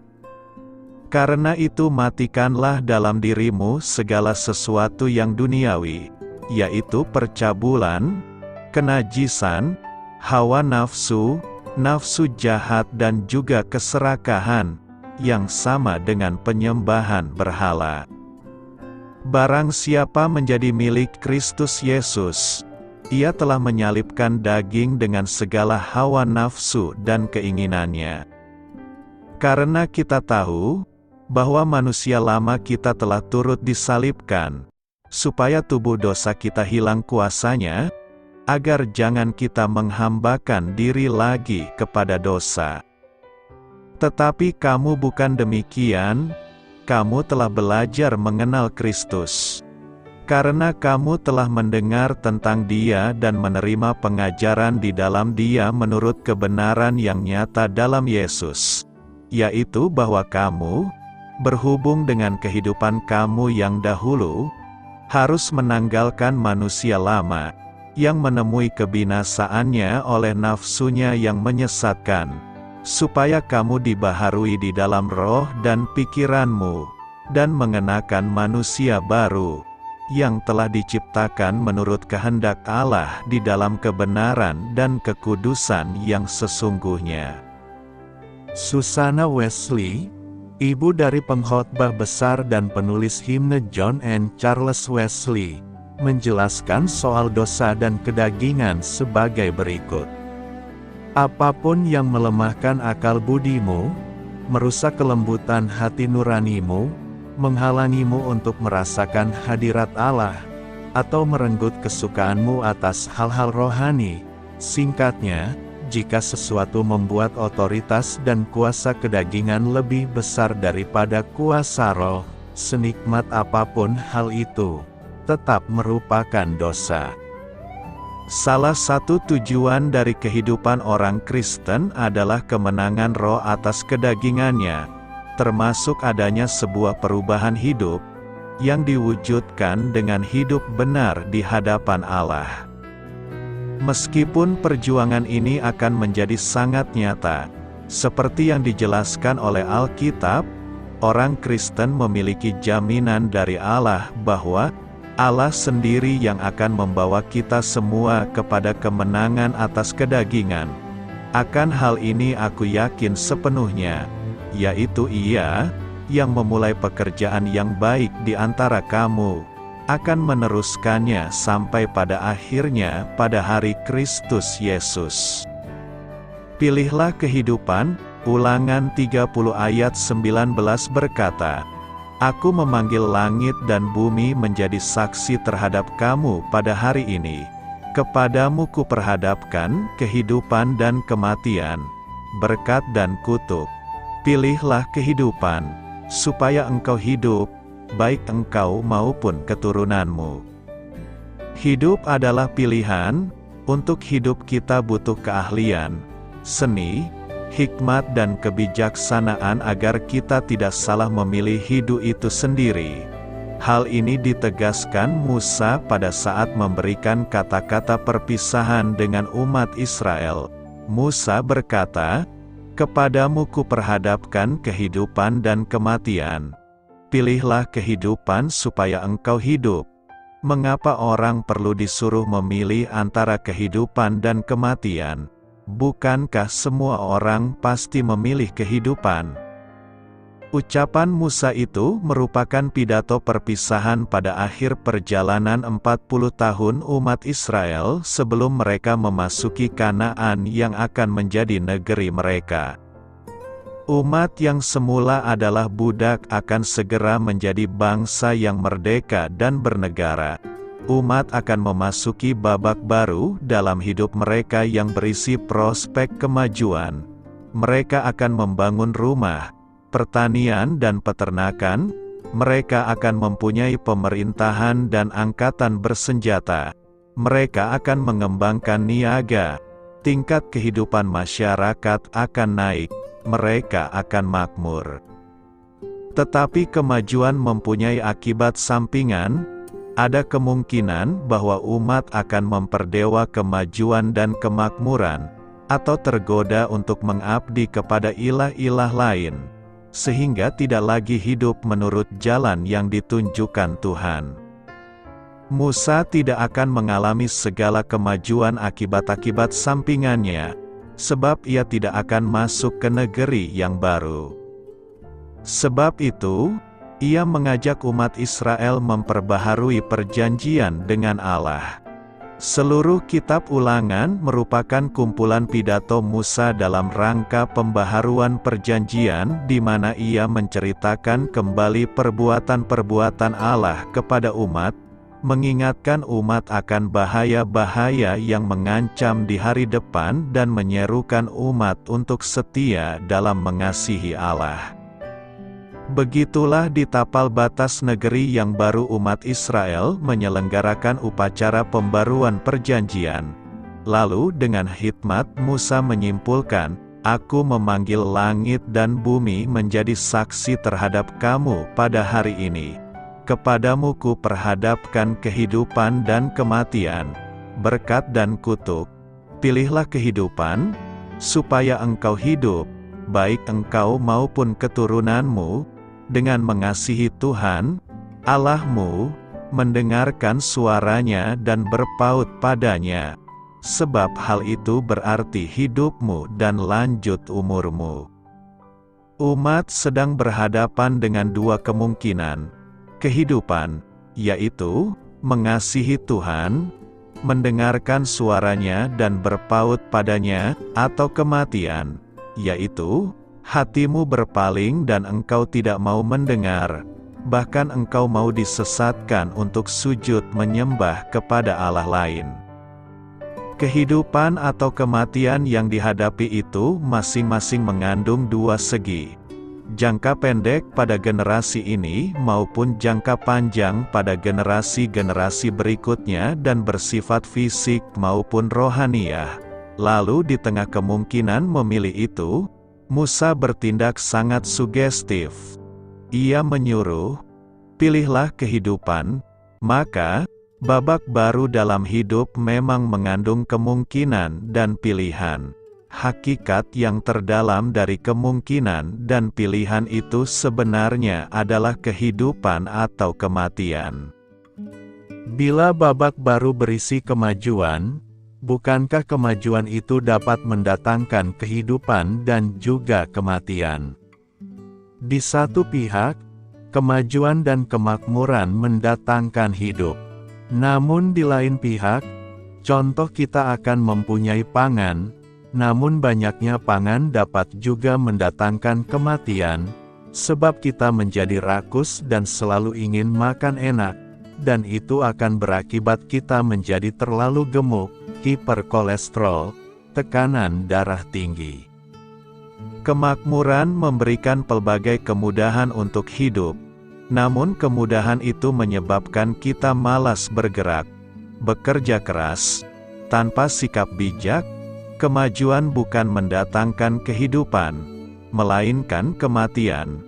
Karena itu matikanlah dalam dirimu segala sesuatu yang duniawi, yaitu percabulan, kenajisan, hawa nafsu, nafsu jahat dan juga keserakahan, yang sama dengan penyembahan berhala. Barang siapa menjadi milik Kristus Yesus, ia telah menyalibkan daging dengan segala hawa nafsu dan keinginannya. Karena kita tahu, bahwa manusia lama kita telah turut disalibkan, supaya tubuh dosa kita hilang kuasanya, agar jangan kita menghambakan diri lagi kepada dosa. Tetapi kamu bukan demikian, kamu telah belajar mengenal Kristus. Karena kamu telah mendengar tentang Dia dan menerima pengajaran di dalam Dia menurut kebenaran yang nyata dalam Yesus, yaitu bahwa kamu, berhubung dengan kehidupan kamu yang dahulu, harus menanggalkan manusia lama, yang menemui kebinasaannya oleh nafsunya yang menyesatkan, supaya kamu dibaharui di dalam roh dan pikiranmu, dan mengenakan manusia baru, yang telah diciptakan menurut kehendak Allah di dalam kebenaran dan kekudusan yang sesungguhnya. Susanna Wesley, ibu dari pengkhotbah besar dan penulis himne John and Charles Wesley, menjelaskan soal dosa dan kedagingan sebagai berikut. Apapun yang melemahkan akal budimu, merusak kelembutan hati nuranimu, menghalangimu untuk merasakan hadirat Allah, atau merenggut kesukaanmu atas hal-hal rohani. Singkatnya, jika sesuatu membuat otoritas dan kuasa kedagingan lebih besar daripada kuasa roh, senikmat apapun hal itu, tetap merupakan dosa. Salah satu tujuan dari kehidupan orang Kristen adalah kemenangan roh atas kedagingannya, termasuk adanya sebuah perubahan hidup, yang diwujudkan dengan hidup benar di hadapan Allah. Meskipun perjuangan ini akan menjadi sangat nyata, seperti yang dijelaskan oleh Alkitab, orang Kristen memiliki jaminan dari Allah bahwa Allah sendiri yang akan membawa kita semua kepada kemenangan atas kedagingan. Akan hal ini aku yakin sepenuhnya, yaitu Ia yang memulai pekerjaan yang baik di antara kamu, akan meneruskannya sampai pada akhirnya pada hari Kristus Yesus. Pilihlah kehidupan, Ulangan 30 ayat 19 berkata, Aku memanggil langit dan bumi menjadi saksi terhadap kamu pada hari ini. Kepadamu kuperhadapkan kehidupan dan kematian, berkat dan kutuk. Pilihlah kehidupan, supaya engkau hidup, baik engkau maupun keturunanmu. Hidup adalah pilihan. Untuk hidup kita butuh keahlian, seni, hikmat dan kebijaksanaan agar kita tidak salah memilih hidup itu sendiri. Hal ini ditegaskan Musa pada saat memberikan kata-kata perpisahan dengan umat Israel. Musa berkata, Kepadamu kuperhadapkan kehidupan dan kematian. Pilihlah kehidupan supaya engkau hidup. Mengapa orang perlu disuruh memilih antara kehidupan dan kematian? Bukankah semua orang pasti memilih kehidupan? Ucapan Musa itu merupakan pidato perpisahan pada akhir perjalanan 40 tahun umat Israel sebelum mereka memasuki Kanaan yang akan menjadi negeri mereka. Umat yang semula adalah budak akan segera menjadi bangsa yang merdeka dan bernegara. Umat akan memasuki babak baru dalam hidup mereka yang berisi prospek kemajuan. Mereka akan membangun rumah, pertanian dan peternakan, mereka akan mempunyai pemerintahan dan angkatan bersenjata. Mereka akan mengembangkan niaga. Tingkat kehidupan masyarakat akan naik. Mereka akan makmur. Tetapi kemajuan mempunyai akibat sampingan. Ada kemungkinan bahwa umat akan memperdewa kemajuan dan kemakmuran, atau tergoda untuk mengabdi kepada ilah-ilah lain, sehingga tidak lagi hidup menurut jalan yang ditunjukkan Tuhan. Musa tidak akan mengalami segala kemajuan akibat-akibat sampingannya, sebab ia tidak akan masuk ke negeri yang baru. Sebab itu, ia mengajak umat Israel memperbaharui perjanjian dengan Allah. Seluruh kitab Ulangan merupakan kumpulan pidato Musa dalam rangka pembaharuan perjanjian di mana ia menceritakan kembali perbuatan-perbuatan Allah kepada umat, mengingatkan umat akan bahaya-bahaya yang mengancam di hari depan dan menyerukan umat untuk setia dalam mengasihi Allah. Begitulah di tapal batas negeri yang baru umat Israel menyelenggarakan upacara pembaruan perjanjian. Lalu dengan hikmat Musa menyimpulkan, Aku memanggil langit dan bumi menjadi saksi terhadap kamu pada hari ini. Kepadamu kuperhadapkan kehidupan dan kematian, berkat dan kutuk. Pilihlah kehidupan, supaya engkau hidup, baik engkau maupun keturunanmu, dengan mengasihi Tuhan, Allahmu, mendengarkan suaranya dan berpaut padanya, sebab hal itu berarti hidupmu dan lanjut umurmu. Umat sedang berhadapan dengan dua kemungkinan kehidupan, yaitu mengasihi Tuhan, mendengarkan suaranya dan berpaut padanya, atau kematian, yaitu hatimu berpaling dan engkau tidak mau mendengar, bahkan engkau mau disesatkan untuk sujud menyembah kepada Allah lain. Kehidupan atau kematian yang dihadapi itu masing-masing mengandung dua segi. Jangka pendek pada generasi ini maupun jangka panjang pada generasi-generasi berikutnya dan bersifat fisik maupun rohaniah. Lalu di tengah kemungkinan memilih itu, Musa bertindak sangat sugestif. Ia menyuruh, pilihlah kehidupan, maka babak baru dalam hidup memang mengandung kemungkinan dan pilihan. Hakikat yang terdalam dari kemungkinan dan pilihan itu sebenarnya adalah kehidupan atau kematian. Bila babak baru berisi kemajuan, bukankah kemajuan itu dapat mendatangkan kehidupan dan juga kematian? Di satu pihak, kemajuan dan kemakmuran mendatangkan hidup. Namun di lain pihak, contoh kita akan mempunyai pangan, namun banyaknya pangan dapat juga mendatangkan kematian, sebab kita menjadi rakus dan selalu ingin makan enak, dan itu akan berakibat kita menjadi terlalu gemuk, hiperkolesterol, tekanan darah tinggi. Kemakmuran memberikan pelbagai kemudahan untuk hidup, namun kemudahan itu menyebabkan kita malas bergerak, bekerja keras, tanpa sikap bijak. Kemajuan bukan mendatangkan kehidupan, melainkan kematian.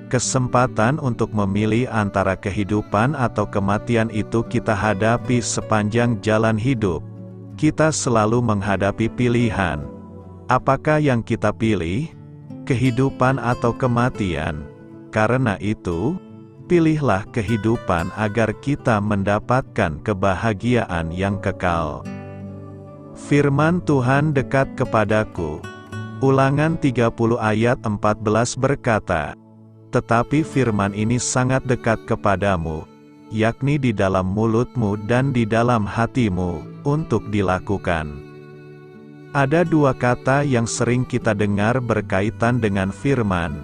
Kesempatan untuk memilih antara kehidupan atau kematian itu kita hadapi sepanjang jalan hidup. Kita selalu menghadapi pilihan. Apakah yang kita pilih? Kehidupan atau kematian? Karena itu, pilihlah kehidupan agar kita mendapatkan kebahagiaan yang kekal. Firman Tuhan dekat kepadaku. Ulangan 30 ayat 14 berkata, tetapi firman ini sangat dekat kepadamu, yakni di dalam mulutmu dan di dalam hatimu, untuk dilakukan. Ada dua kata yang sering kita dengar berkaitan dengan firman,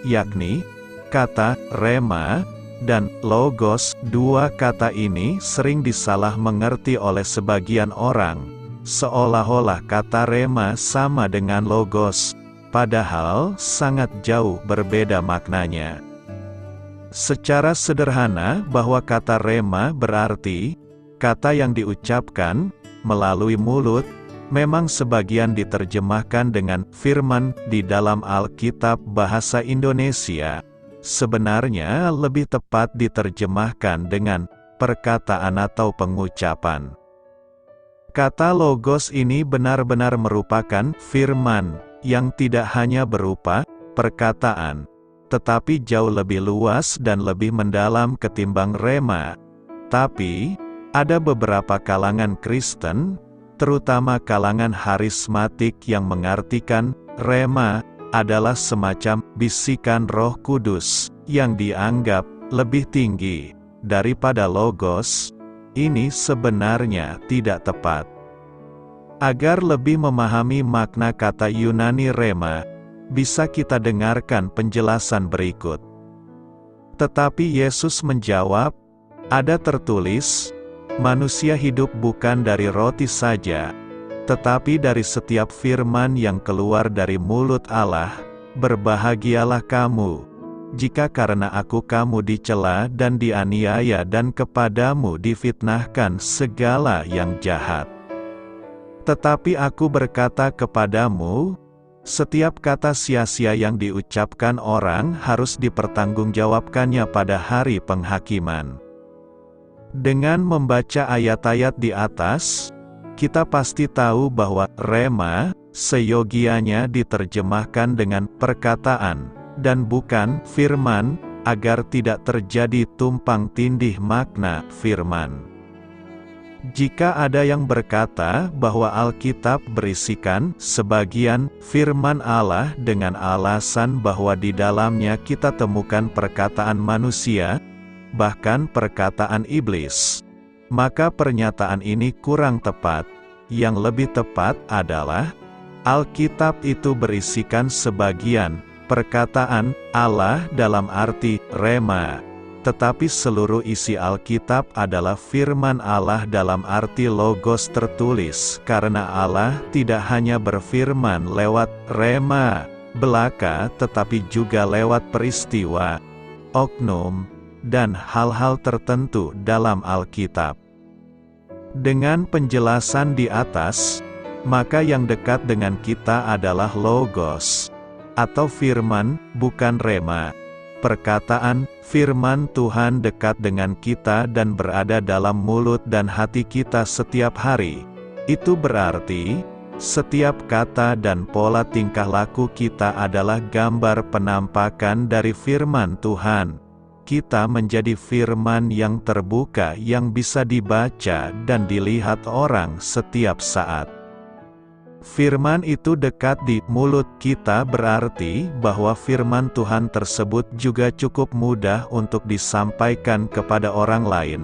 yakni kata rema dan logos. Dua kata ini sering disalah mengerti oleh sebagian orang, seolah-olah kata rema sama dengan logos, padahal sangat jauh berbeda maknanya. Secara sederhana, bahwa kata rema berarti kata yang diucapkan melalui mulut. Memang sebagian diterjemahkan dengan firman di dalam Alkitab bahasa Indonesia. Sebenarnya lebih tepat diterjemahkan dengan perkataan atau pengucapan. Kata logos ini benar-benar merupakan firman yang tidak hanya berupa perkataan, tetapi jauh lebih luas dan lebih mendalam ketimbang rema. Tapi, ada beberapa kalangan Kristen, terutama kalangan harismatik yang mengartikan rema adalah semacam bisikan Roh Kudus yang dianggap lebih tinggi daripada logos. Ini sebenarnya tidak tepat. Agar lebih memahami makna kata Yunani rema, bisa kita dengarkan penjelasan berikut. Tetapi Yesus menjawab, ada tertulis, manusia hidup bukan dari roti saja, tetapi dari setiap firman yang keluar dari mulut Allah. Berbahagialah kamu, jika karena aku kamu dicela dan dianiaya dan kepadamu difitnahkan segala yang jahat. Tetapi aku berkata kepadamu, setiap kata sia-sia yang diucapkan orang harus dipertanggungjawabkannya pada hari penghakiman. Dengan membaca ayat-ayat di atas, kita pasti tahu bahwa rema seyogianya diterjemahkan dengan perkataan, dan bukan firman, agar tidak terjadi tumpang tindih makna firman. Jika ada yang berkata bahwa Alkitab berisikan sebagian firman Allah dengan alasan bahwa di dalamnya kita temukan perkataan manusia, bahkan perkataan iblis, maka pernyataan ini kurang tepat. Yang lebih tepat adalah, Alkitab itu berisikan sebagian perkataan Allah dalam arti rema. Tetapi seluruh isi Alkitab adalah firman Allah dalam arti logos tertulis, karena Allah tidak hanya berfirman lewat rema belaka, tetapi juga lewat peristiwa, oknum, dan hal-hal tertentu dalam Alkitab. Dengan penjelasan di atas, maka yang dekat dengan kita adalah logos, atau firman, bukan rema. Perkataan firman Tuhan dekat dengan kita dan berada dalam mulut dan hati kita setiap hari. Itu berarti, setiap kata dan pola tingkah laku kita adalah gambar penampakan dari firman Tuhan. Kita menjadi firman yang terbuka yang bisa dibaca dan dilihat orang setiap saat. Firman itu dekat di mulut kita berarti bahwa firman Tuhan tersebut juga cukup mudah untuk disampaikan kepada orang lain.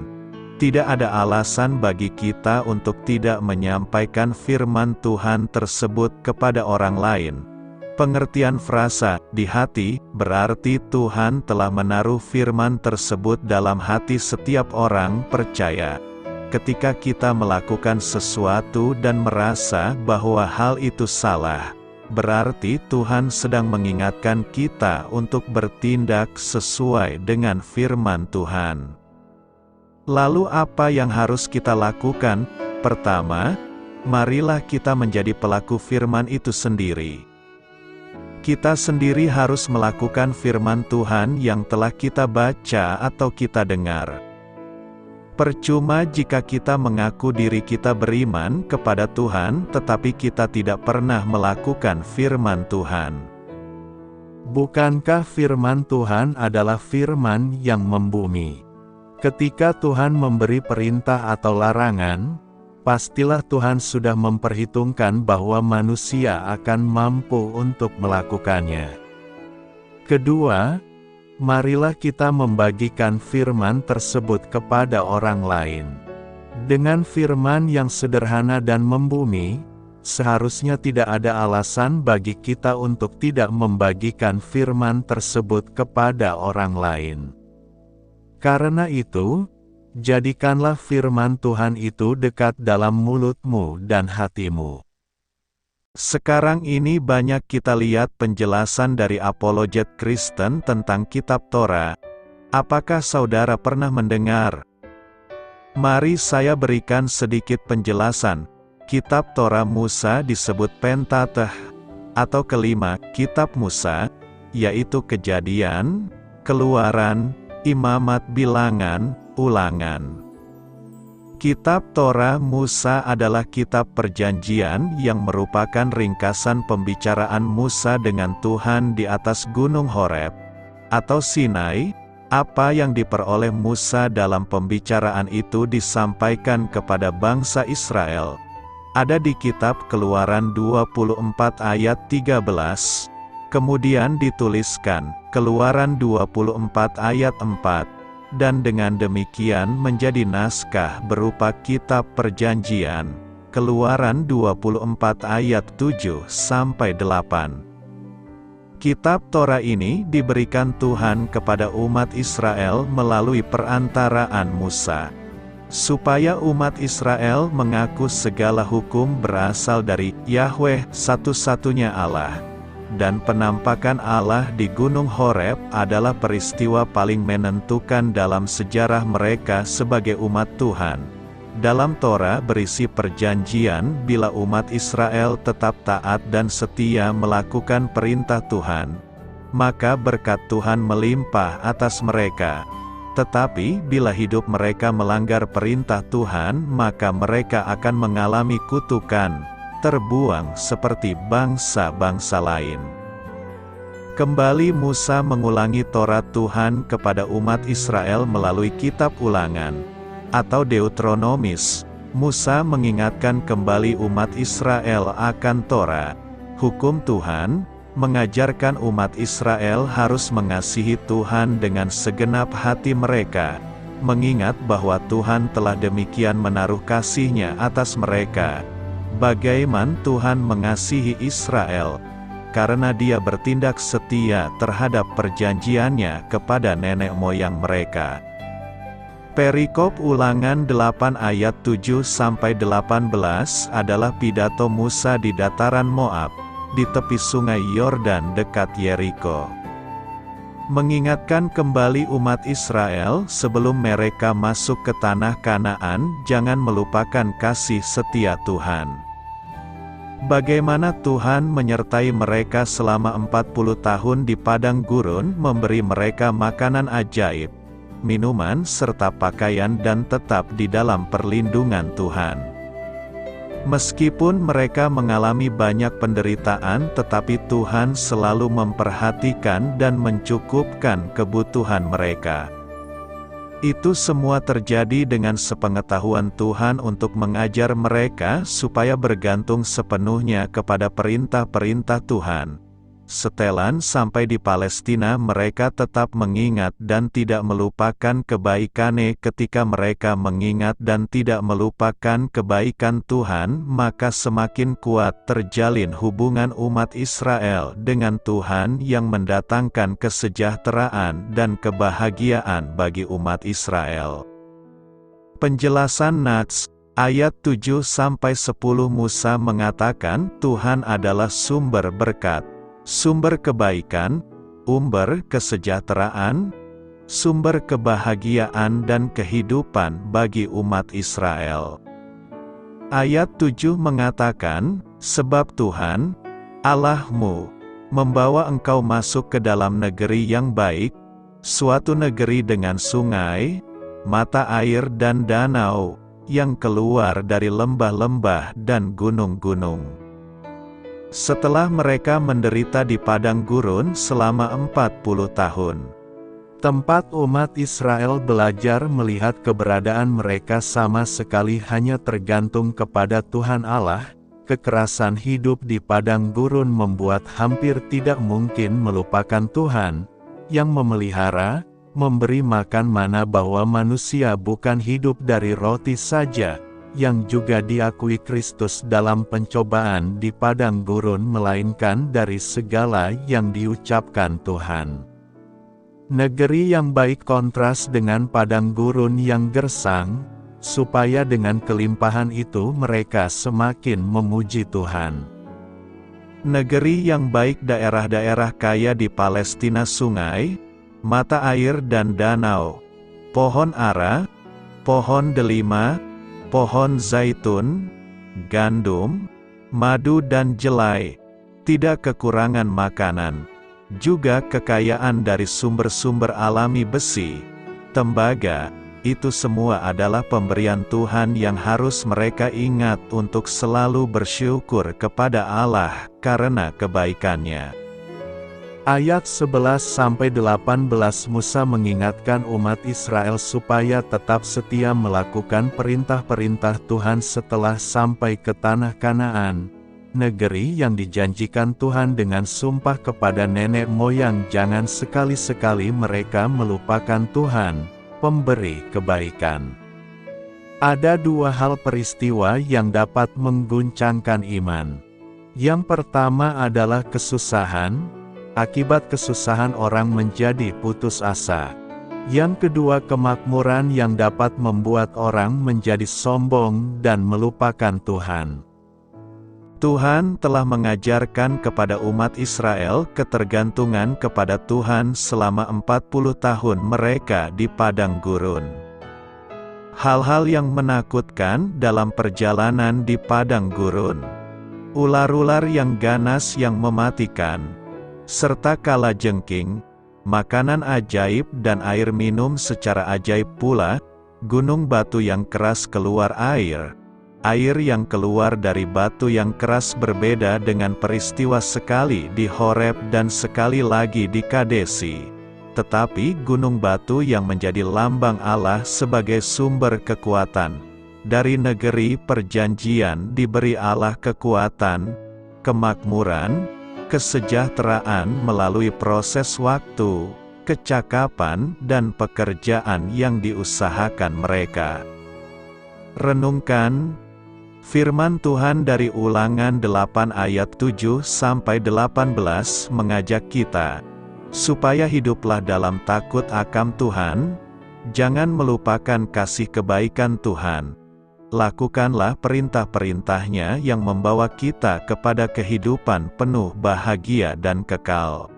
Tidak ada alasan bagi kita untuk tidak menyampaikan firman Tuhan tersebut kepada orang lain. Pengertian frasa di hati berarti Tuhan telah menaruh firman tersebut dalam hati setiap orang percaya. Ketika kita melakukan sesuatu dan merasa bahwa hal itu salah, berarti Tuhan sedang mengingatkan kita untuk bertindak sesuai dengan firman Tuhan. Lalu apa yang harus kita lakukan? Pertama, marilah kita menjadi pelaku firman itu sendiri. Kita sendiri harus melakukan firman Tuhan yang telah kita baca atau kita dengar. Percuma jika kita mengaku diri kita beriman kepada Tuhan, tetapi kita tidak pernah melakukan firman Tuhan. Bukankah firman Tuhan adalah firman yang membumi? Ketika Tuhan memberi perintah atau larangan, pastilah Tuhan sudah memperhitungkan bahwa manusia akan mampu untuk melakukannya. Kedua, marilah kita membagikan firman tersebut kepada orang lain. Dengan firman yang sederhana dan membumi, seharusnya tidak ada alasan bagi kita untuk tidak membagikan firman tersebut kepada orang lain. Karena itu, jadikanlah firman Tuhan itu dekat dalam mulutmu dan hatimu. Sekarang ini banyak kita lihat penjelasan dari apologet Kristen tentang kitab Torah. Apakah saudara pernah mendengar? Mari saya berikan sedikit penjelasan. Kitab Torah Musa disebut Pentateuch, atau kelima kitab Musa, yaitu Kejadian, Keluaran, Imamat, Bilangan, Ulangan. Kitab Torah Musa adalah kitab perjanjian yang merupakan ringkasan pembicaraan Musa dengan Tuhan di atas Gunung Horeb, atau Sinai. Apa yang diperoleh Musa dalam pembicaraan itu disampaikan kepada bangsa Israel. Ada di kitab Keluaran 24 ayat 13, kemudian dituliskan, Keluaran 24 ayat 4, dan dengan demikian menjadi naskah berupa kitab perjanjian, Keluaran 24 ayat 7-8. Kitab Torah ini diberikan Tuhan kepada umat Israel melalui perantaraan Musa, supaya umat Israel mengaku segala hukum berasal dari Yahweh satu-satunya Allah. Dan penampakan Allah di Gunung Horeb adalah peristiwa paling menentukan dalam sejarah mereka sebagai umat Tuhan. Dalam Torah berisi perjanjian bila umat Israel tetap taat dan setia melakukan perintah Tuhan, maka berkat Tuhan melimpah atas mereka. Tetapi bila hidup mereka melanggar perintah Tuhan, maka mereka akan mengalami kutukan, terbuang seperti bangsa-bangsa lain. Kembali Musa mengulangi Taurat Tuhan kepada umat Israel melalui kitab Ulangan, atau Deuteronomis. Musa mengingatkan kembali umat Israel akan Torah, hukum Tuhan, mengajarkan umat Israel harus mengasihi Tuhan dengan segenap hati mereka, mengingat bahwa Tuhan telah demikian menaruh kasih-Nya atas mereka. Bagaimana Tuhan mengasihi Israel, karena Dia bertindak setia terhadap perjanjiannya kepada nenek moyang mereka. Perikop Ulangan 8 ayat 7-18 adalah pidato Musa di dataran Moab, di tepi sungai Yordan dekat Yeriko. Mengingatkan kembali umat Israel sebelum mereka masuk ke tanah Kanaan, jangan melupakan kasih setia Tuhan. Bagaimana Tuhan menyertai mereka selama 40 tahun di padang gurun, memberi mereka makanan ajaib, minuman serta pakaian, dan tetap di dalam perlindungan Tuhan. Meskipun mereka mengalami banyak penderitaan, tetapi Tuhan selalu memperhatikan dan mencukupkan kebutuhan mereka. Itu semua terjadi dengan sepengetahuan Tuhan untuk mengajar mereka supaya bergantung sepenuhnya kepada perintah-perintah Tuhan. Setelan sampai di Palestina, mereka tetap mengingat dan tidak melupakan kebaikan-Nya. Ketika mereka mengingat dan tidak melupakan kebaikan Tuhan, maka semakin kuat terjalin hubungan umat Israel dengan Tuhan yang mendatangkan kesejahteraan dan kebahagiaan bagi umat Israel. Penjelasan Nats, ayat 7-10. Musa mengatakan Tuhan adalah sumber berkat, sumber kebaikan, sumber kesejahteraan, sumber kebahagiaan dan kehidupan bagi umat Israel. Ayat 7 mengatakan, sebab Tuhan, Allahmu, membawa engkau masuk ke dalam negeri yang baik, suatu negeri dengan sungai, mata air dan danau, yang keluar dari lembah-lembah dan gunung-gunung. Setelah mereka menderita di padang gurun selama 40 tahun, tempat umat Israel belajar melihat keberadaan mereka sama sekali hanya tergantung kepada Tuhan Allah. Kekerasan hidup di padang gurun membuat hampir tidak mungkin melupakan Tuhan, yang memelihara, memberi makan mana, bahwa manusia bukan hidup dari roti saja, yang juga diakui Kristus dalam pencobaan di padang gurun, melainkan dari segala yang diucapkan Tuhan. Negeri yang baik kontras dengan padang gurun yang gersang, supaya dengan kelimpahan itu mereka semakin memuji Tuhan. Negeri yang baik, daerah-daerah kaya di Palestina, sungai, mata air dan danau, pohon ara, pohon delima, pohon zaitun, gandum, madu dan jelai, tidak kekurangan makanan, juga kekayaan dari sumber-sumber alami besi, tembaga. Itu semua adalah pemberian Tuhan yang harus mereka ingat untuk selalu bersyukur kepada Allah karena kebaikan-Nya. Ayat 11-18 Musa mengingatkan umat Israel supaya tetap setia melakukan perintah-perintah Tuhan setelah sampai ke tanah Kanaan, negeri yang dijanjikan Tuhan dengan sumpah kepada nenek moyang. Jangan sekali-sekali mereka melupakan Tuhan, pemberi kebaikan. Ada dua hal peristiwa yang dapat mengguncangkan iman. Yang pertama adalah kesusahan. Akibat kesusahan orang menjadi putus asa. Yang kedua, kemakmuran yang dapat membuat orang menjadi sombong dan melupakan Tuhan. Tuhan telah mengajarkan kepada umat Israel ketergantungan kepada Tuhan selama 40 tahun mereka di padang gurun. Hal-hal yang menakutkan dalam perjalanan di padang gurun. Ular-ular yang ganas yang mematikan, serta kalajengking, makanan ajaib dan air minum secara ajaib pula, gunung batu yang keras keluar air, Air yang keluar dari batu yang keras berbeda dengan peristiwa sekali di Horeb dan sekali lagi di Kadesi. Tetapi gunung batu yang menjadi lambang Allah sebagai sumber kekuatan. Dari negeri perjanjian diberi Allah kekuatan, kemakmuran, kesejahteraan melalui proses waktu, kecakapan dan pekerjaan yang diusahakan mereka. Renungkan firman Tuhan dari Ulangan 8 ayat 7-18 mengajak kita, supaya hiduplah dalam takut akan Tuhan, jangan melupakan kasih kebaikan Tuhan. Lakukanlah perintah-perintahnya yang membawa kita kepada kehidupan penuh bahagia dan kekal.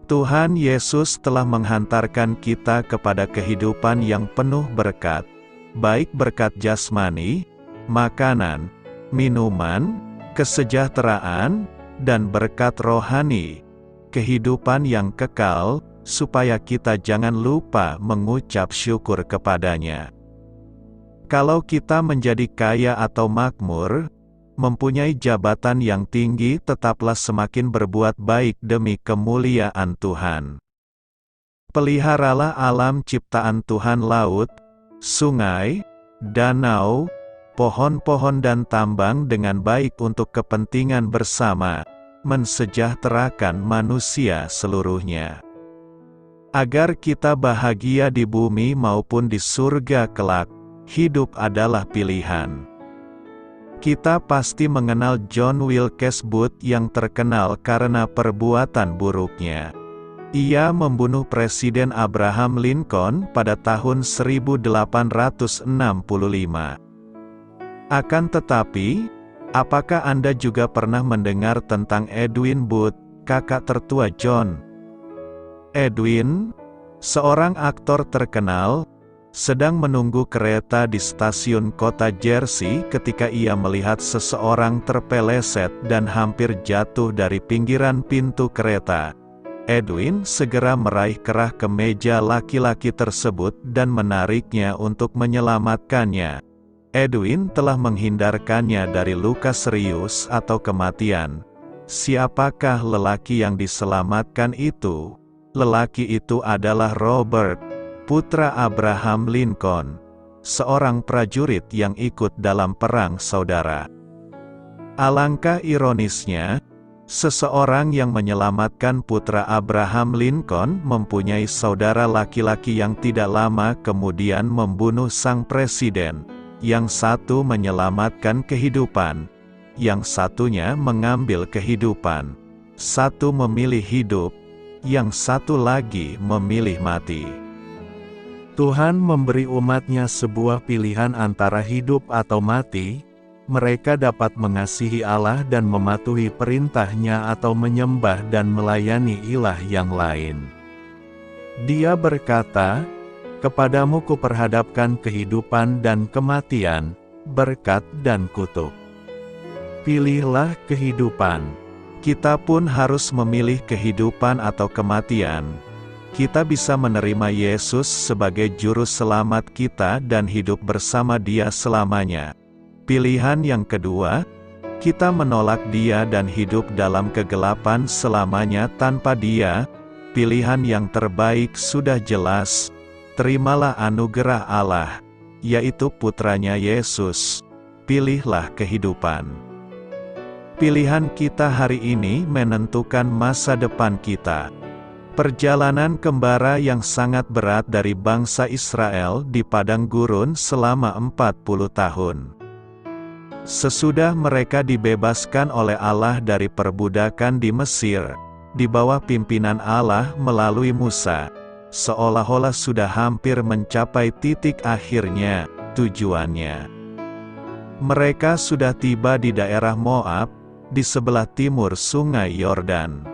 Tuhan Yesus telah menghantarkan kita kepada kehidupan yang penuh berkat, baik berkat jasmani, makanan, minuman, kesejahteraan, dan berkat rohani, kehidupan yang kekal, supaya kita jangan lupa mengucap syukur kepadanya. Kalau kita menjadi kaya atau makmur, mempunyai jabatan yang tinggi, tetaplah semakin berbuat baik demi kemuliaan Tuhan. Peliharalah alam ciptaan Tuhan, laut, sungai, danau, pohon-pohon dan tambang dengan baik untuk kepentingan bersama, mensejahterakan manusia seluruhnya. Agar kita bahagia di bumi maupun di surga kelak, hidup adalah pilihan. Kita pasti mengenal John Wilkes Booth yang terkenal karena perbuatan buruknya. Ia membunuh Presiden Abraham Lincoln pada tahun 1865. Akan tetapi, apakah Anda juga pernah mendengar tentang Edwin Booth, kakak tertua John? Edwin, seorang aktor terkenal, sedang menunggu kereta di stasiun kota Jersey ketika ia melihat seseorang terpeleset dan hampir jatuh dari pinggiran pintu kereta. Edwin segera meraih kerah ke meja laki-laki tersebut dan menariknya untuk menyelamatkannya. Edwin telah menghindarkannya dari luka serius atau kematian. Siapakah lelaki yang diselamatkan itu? Lelaki itu adalah Robert, putra Abraham Lincoln, seorang prajurit yang ikut dalam perang saudara. Alangkah ironisnya, seseorang yang menyelamatkan putra Abraham Lincoln mempunyai saudara laki-laki yang tidak lama kemudian membunuh sang presiden. Yang satu menyelamatkan kehidupan, yang satunya mengambil kehidupan. Satu memilih hidup, yang satu lagi memilih mati. Tuhan memberi umatnya sebuah pilihan antara hidup atau mati. Mereka dapat mengasihi Allah dan mematuhi perintahnya atau menyembah dan melayani ilah yang lain. Dia berkata, "Kepadamu kuperhadapkan kehidupan dan kematian, berkat dan kutuk. Pilihlah kehidupan." Kita pun harus memilih kehidupan atau kematian. Kita bisa menerima Yesus sebagai juru selamat kita dan hidup bersama Dia selamanya. Pilihan yang kedua, kita menolak Dia dan hidup dalam kegelapan selamanya tanpa Dia. Pilihan yang terbaik sudah jelas. Terimalah anugerah Allah, yaitu putranya Yesus. Pilihlah kehidupan. Pilihan kita hari ini menentukan masa depan kita. Perjalanan kembara yang sangat berat dari bangsa Israel di padang gurun selama 40 tahun. Sesudah mereka dibebaskan oleh Allah dari perbudakan di Mesir, di bawah pimpinan Allah melalui Musa, seolah-olah sudah hampir mencapai titik akhirnya, tujuannya. Mereka sudah tiba di daerah Moab, di sebelah timur sungai Yordan.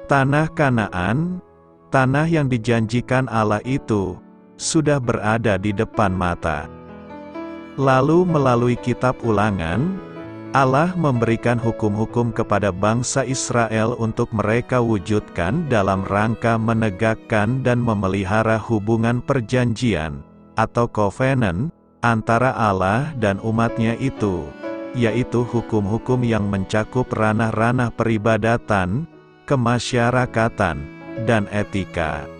Tanah Kanaan, tanah yang dijanjikan Allah itu, sudah berada di depan mata. Lalu melalui kitab Ulangan, Allah memberikan hukum-hukum kepada bangsa Israel untuk mereka wujudkan dalam rangka menegakkan dan memelihara hubungan perjanjian, atau covenant, antara Allah dan umatnya itu, yaitu hukum-hukum yang mencakup ranah-ranah peribadatan, kemasyarakatan, dan etika.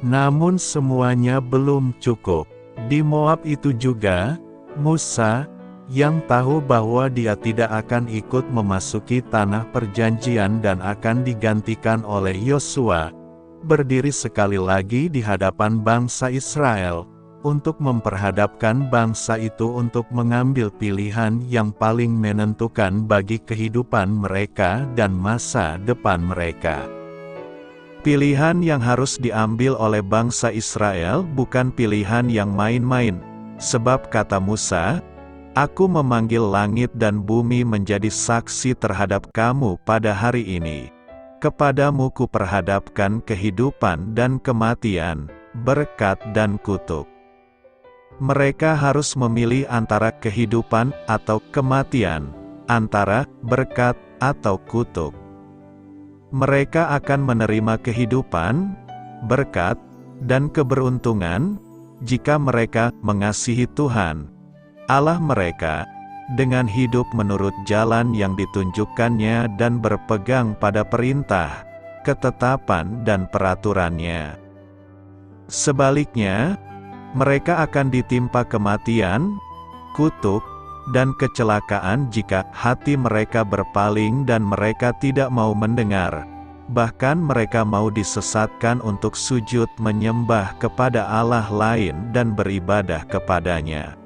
Namun semuanya belum cukup. Di Moab itu juga, Musa, yang tahu bahwa dia tidak akan ikut memasuki tanah perjanjian dan akan digantikan oleh Yosua, berdiri sekali lagi di hadapan bangsa Israel, untuk memperhadapkan bangsa itu untuk mengambil pilihan yang paling menentukan bagi kehidupan mereka dan masa depan mereka. Pilihan yang harus diambil oleh bangsa Israel bukan pilihan yang main-main, sebab kata Musa, "Aku memanggil langit dan bumi menjadi saksi terhadap kamu pada hari ini. Kepadamu kuperhadapkan kehidupan dan kematian, berkat dan kutuk." Mereka harus memilih antara kehidupan atau kematian, antara berkat atau kutuk. Mereka akan menerima kehidupan, berkat, dan keberuntungan jika mereka mengasihi Tuhan Allah mereka, dengan hidup menurut jalan yang ditunjukkannya dan berpegang pada perintah, ketetapan dan peraturannya. Sebaliknya, mereka akan ditimpa kematian, kutuk, dan kecelakaan jika hati mereka berpaling dan mereka tidak mau mendengar. Bahkan mereka mau disesatkan untuk sujud menyembah kepada Allah lain dan beribadah kepadanya.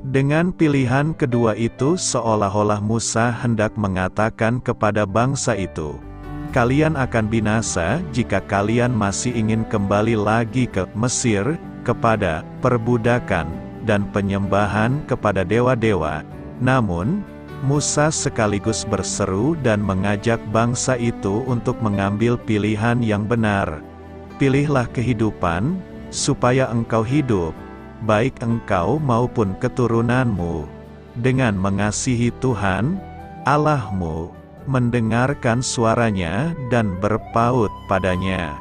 Dengan pilihan kedua itu seolah-olah Musa hendak mengatakan kepada bangsa itu, "Kalian akan binasa jika kalian masih ingin kembali lagi ke Mesir, kepada perbudakan, dan penyembahan kepada dewa-dewa." Namun, Musa sekaligus berseru dan mengajak bangsa itu untuk mengambil pilihan yang benar. "Pilihlah kehidupan, supaya engkau hidup, baik engkau maupun keturunanmu, dengan mengasihi Tuhan, Allahmu, mendengarkan suaranya dan berpaut padanya."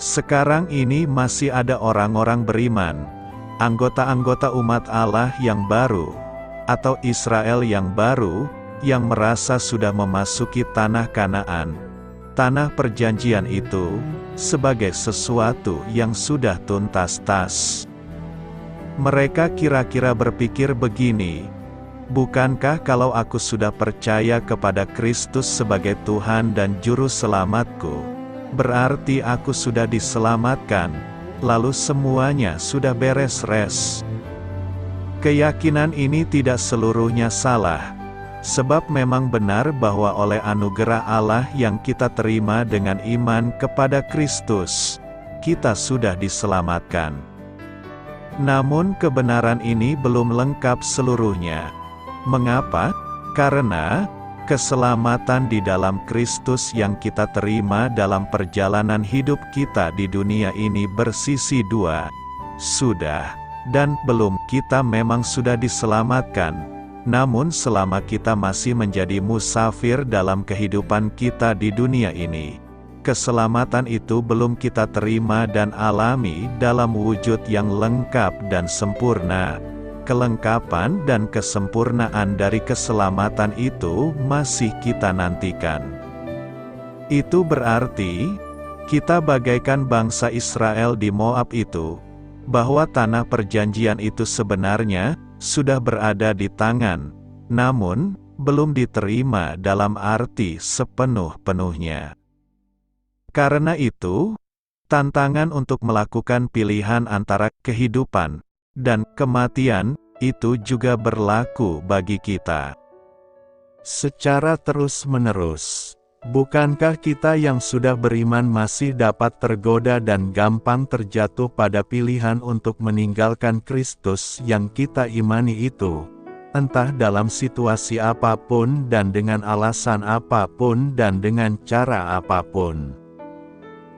Sekarang ini masih ada orang-orang beriman, anggota-anggota umat Allah yang baru, atau Israel yang baru, yang merasa sudah memasuki tanah Kanaan, tanah perjanjian itu, sebagai sesuatu yang sudah tuntas. Mereka kira-kira berpikir begini, "Bukankah kalau aku sudah percaya kepada Kristus sebagai Tuhan dan Juru Selamatku, berarti aku sudah diselamatkan, lalu semuanya sudah beres-res?" Keyakinan ini tidak seluruhnya salah, sebab memang benar bahwa oleh anugerah Allah yang kita terima dengan iman kepada Kristus, kita sudah diselamatkan. Namun kebenaran ini belum lengkap seluruhnya. Mengapa? Karena keselamatan di dalam Kristus yang kita terima dalam perjalanan hidup kita di dunia ini bersisi dua. Sudah dan belum, kita memang sudah diselamatkan. Namun selama kita masih menjadi musafir dalam kehidupan kita di dunia ini, keselamatan itu belum kita terima dan alami dalam wujud yang lengkap dan sempurna. Kelengkapan dan kesempurnaan dari keselamatan itu masih kita nantikan. Itu berarti, kita bagaikan bangsa Israel di Moab itu, bahwa tanah perjanjian itu sebenarnya sudah berada di tangan, namun belum diterima dalam arti sepenuh-penuhnya. Karena itu, tantangan untuk melakukan pilihan antara kehidupan dan kematian itu juga berlaku bagi kita. Secara terus-menerus, bukankah kita yang sudah beriman masih dapat tergoda dan gampang terjatuh pada pilihan untuk meninggalkan Kristus yang kita imani itu, entah dalam situasi apapun dan dengan alasan apapun dan dengan cara apapun?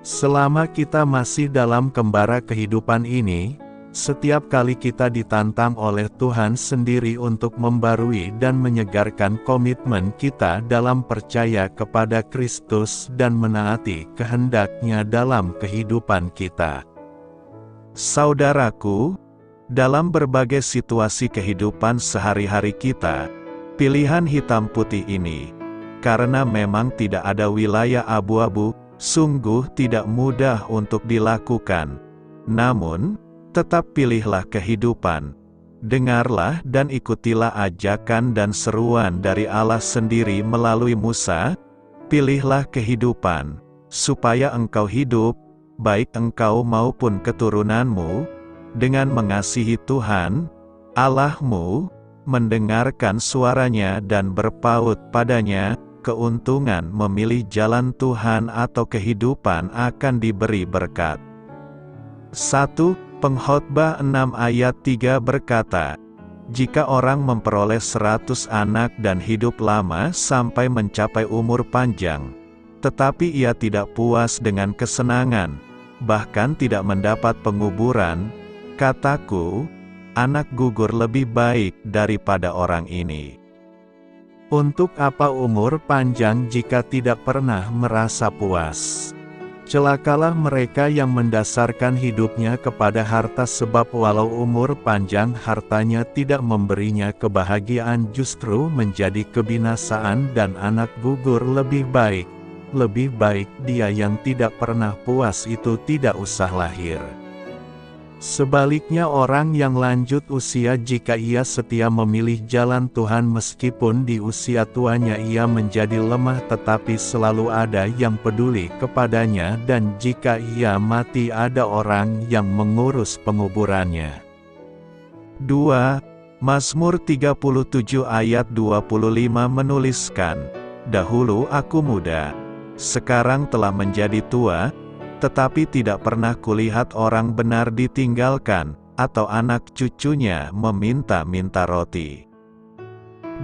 Selama kita masih dalam kembara kehidupan ini, setiap kali kita ditantang oleh Tuhan sendiri untuk membarui dan menyegarkan komitmen kita dalam percaya kepada Kristus dan menaati kehendak-Nya dalam kehidupan kita. Saudaraku, Dalam berbagai situasi kehidupan sehari-hari kita, pilihan hitam putih ini, karena memang tidak ada wilayah abu-abu, sungguh tidak mudah untuk dilakukan. Namun, tetap pilihlah kehidupan. Dengarlah dan ikutilah ajakan dan seruan dari Allah sendiri melalui Musa, pilihlah kehidupan, supaya engkau hidup, baik engkau maupun keturunanmu, dengan mengasihi Tuhan, Allahmu, mendengarkan suaranya dan berpaut padanya. Keuntungan memilih jalan Tuhan atau kehidupan akan diberi berkat. 1. Pengkhotbah 6 ayat 3 berkata, jika orang memperoleh 100 anak dan hidup lama sampai mencapai umur panjang, tetapi ia tidak puas dengan kesenangan, bahkan tidak mendapat penguburan, kataku, anak gugur lebih baik daripada orang ini. Untuk apa umur panjang jika tidak pernah merasa puas? Celakalah mereka yang mendasarkan hidupnya kepada harta, sebab walau umur panjang hartanya tidak memberinya kebahagiaan, justru menjadi kebinasaan, dan anak gugur lebih baik. Lebih baik dia yang tidak pernah puas itu tidak usah lahir. Sebaliknya orang yang lanjut usia, jika ia setia memilih jalan Tuhan meskipun di usia tuanya ia menjadi lemah, tetapi selalu ada yang peduli kepadanya, dan jika ia mati ada orang yang mengurus penguburannya. 2. Mazmur 37 ayat 25 menuliskan, dahulu aku muda, sekarang telah menjadi tua, tetapi tidak pernah kulihat orang benar ditinggalkan, atau anak cucunya meminta-minta roti.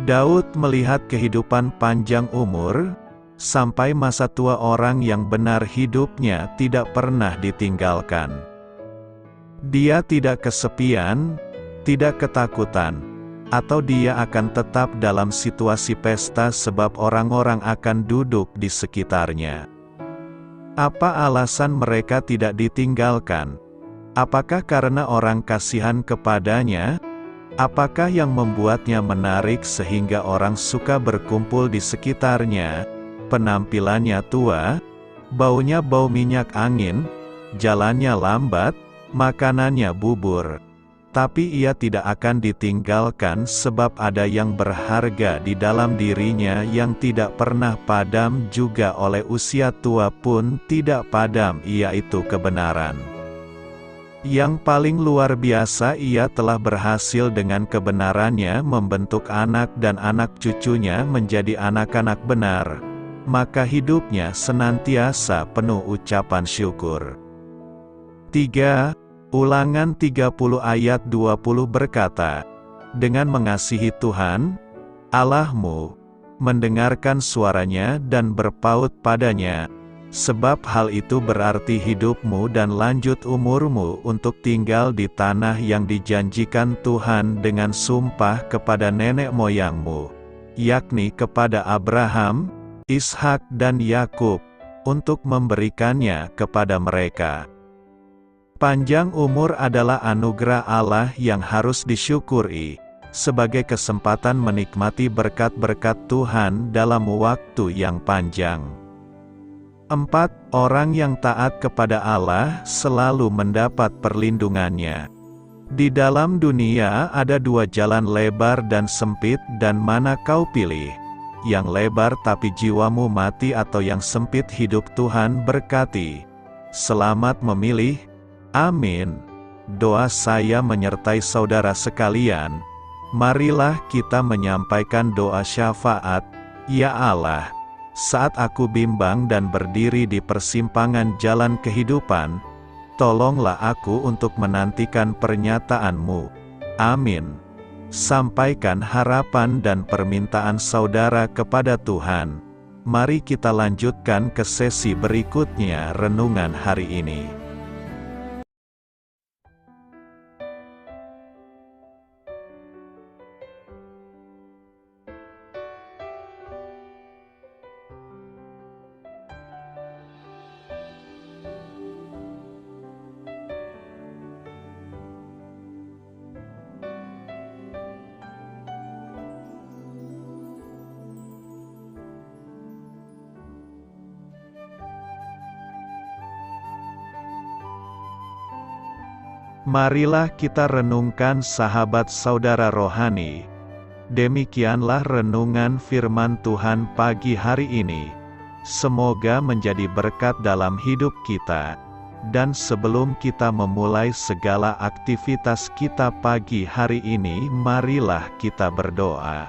Daud melihat kehidupan panjang umur, sampai masa tua orang yang benar hidupnya tidak pernah ditinggalkan. Dia tidak kesepian, tidak ketakutan, atau dia akan tetap dalam situasi pesta sebab orang-orang akan duduk di sekitarnya. Apa alasan mereka tidak ditinggalkan? Apakah karena orang kasihan kepadanya? Apakah yang membuatnya menarik sehingga orang suka berkumpul di sekitarnya? Penampilannya tua, baunya bau minyak angin, jalannya lambat, makanannya bubur. Tapi ia tidak akan ditinggalkan sebab ada yang berharga di dalam dirinya yang tidak pernah padam, juga oleh usia tua pun tidak padam, yaitu kebenaran. Yang paling luar biasa, ia telah berhasil dengan kebenarannya membentuk anak dan anak cucunya menjadi anak-anak benar. Maka hidupnya senantiasa penuh ucapan syukur. 3. Ulangan 30 ayat 20 berkata, dengan mengasihi Tuhan, Allahmu, mendengarkan suaranya dan berpaut padanya, sebab hal itu berarti hidupmu dan lanjut umurmu untuk tinggal di tanah yang dijanjikan Tuhan dengan sumpah kepada nenek moyangmu, yakni kepada Abraham, Ishak dan Yakub, untuk memberikannya kepada mereka. Panjang umur adalah anugerah Allah yang harus disyukuri, sebagai kesempatan menikmati berkat-berkat Tuhan dalam waktu yang panjang. 4. Orang yang taat kepada Allah selalu mendapat perlindungannya. Di dalam dunia ada dua jalan, lebar dan sempit, dan mana kau pilih? Yang lebar tapi jiwamu mati, atau yang sempit hidup Tuhan berkati? Selamat memilih. Amin. Doa saya menyertai saudara sekalian. Marilah kita menyampaikan doa syafaat. Ya Allah, saat aku bimbang dan berdiri di persimpangan jalan kehidupan, tolonglah aku untuk menantikan pernyataan-Mu. Amin. Sampaikan harapan dan permintaan saudara kepada Tuhan. Mari kita lanjutkan ke sesi berikutnya renungan hari ini. Marilah kita renungkan sahabat saudara rohani. Demikianlah renungan firman Tuhan pagi hari ini. Semoga menjadi berkat dalam hidup kita. Dan sebelum kita memulai segala aktivitas kita pagi hari ini, marilah kita berdoa.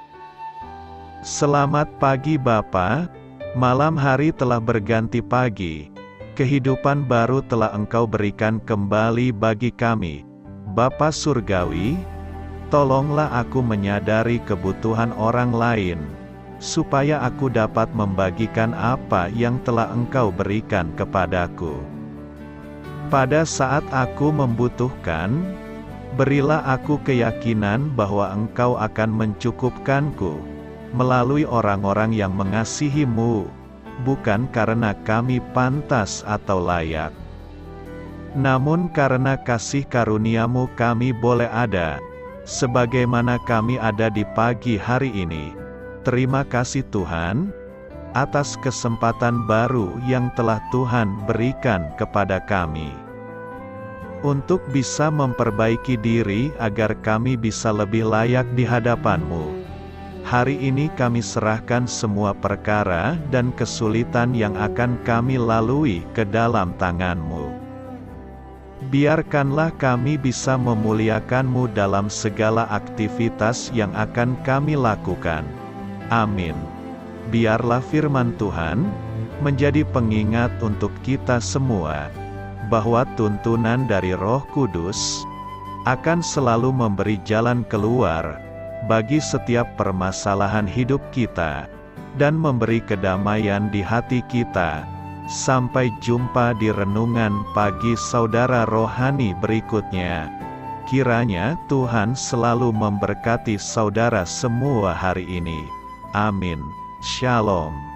Selamat pagi Bapa, malam hari telah berganti pagi. Kehidupan baru telah Engkau berikan kembali bagi kami. Bapa Surgawi, tolonglah aku menyadari kebutuhan orang lain, supaya aku dapat membagikan apa yang telah Engkau berikan kepadaku. Pada saat aku membutuhkan, berilah aku keyakinan bahwa Engkau akan mencukupkanku, melalui orang-orang yang mengasihi-Mu, bukan karena kami pantas atau layak, namun karena kasih karunia-Mu kami boleh ada, sebagaimana kami ada di pagi hari ini. Terima kasih Tuhan, atas kesempatan baru yang telah Tuhan berikan kepada kami, untuk bisa memperbaiki diri agar kami bisa lebih layak di hadapan-Mu. Hari ini kami serahkan semua perkara dan kesulitan yang akan kami lalui ke dalam tangan-Mu. Biarkanlah kami bisa memuliakan-Mu dalam segala aktivitas yang akan kami lakukan. Amin. Biarlah firman Tuhan menjadi pengingat untuk kita semua, bahwa tuntunan dari Roh Kudus akan selalu memberi jalan keluar bagi setiap permasalahan hidup kita, dan memberi kedamaian di hati kita. Sampai jumpa di renungan pagi saudara rohani berikutnya. Kiranya Tuhan selalu memberkati saudara semua hari ini. Amin. Shalom.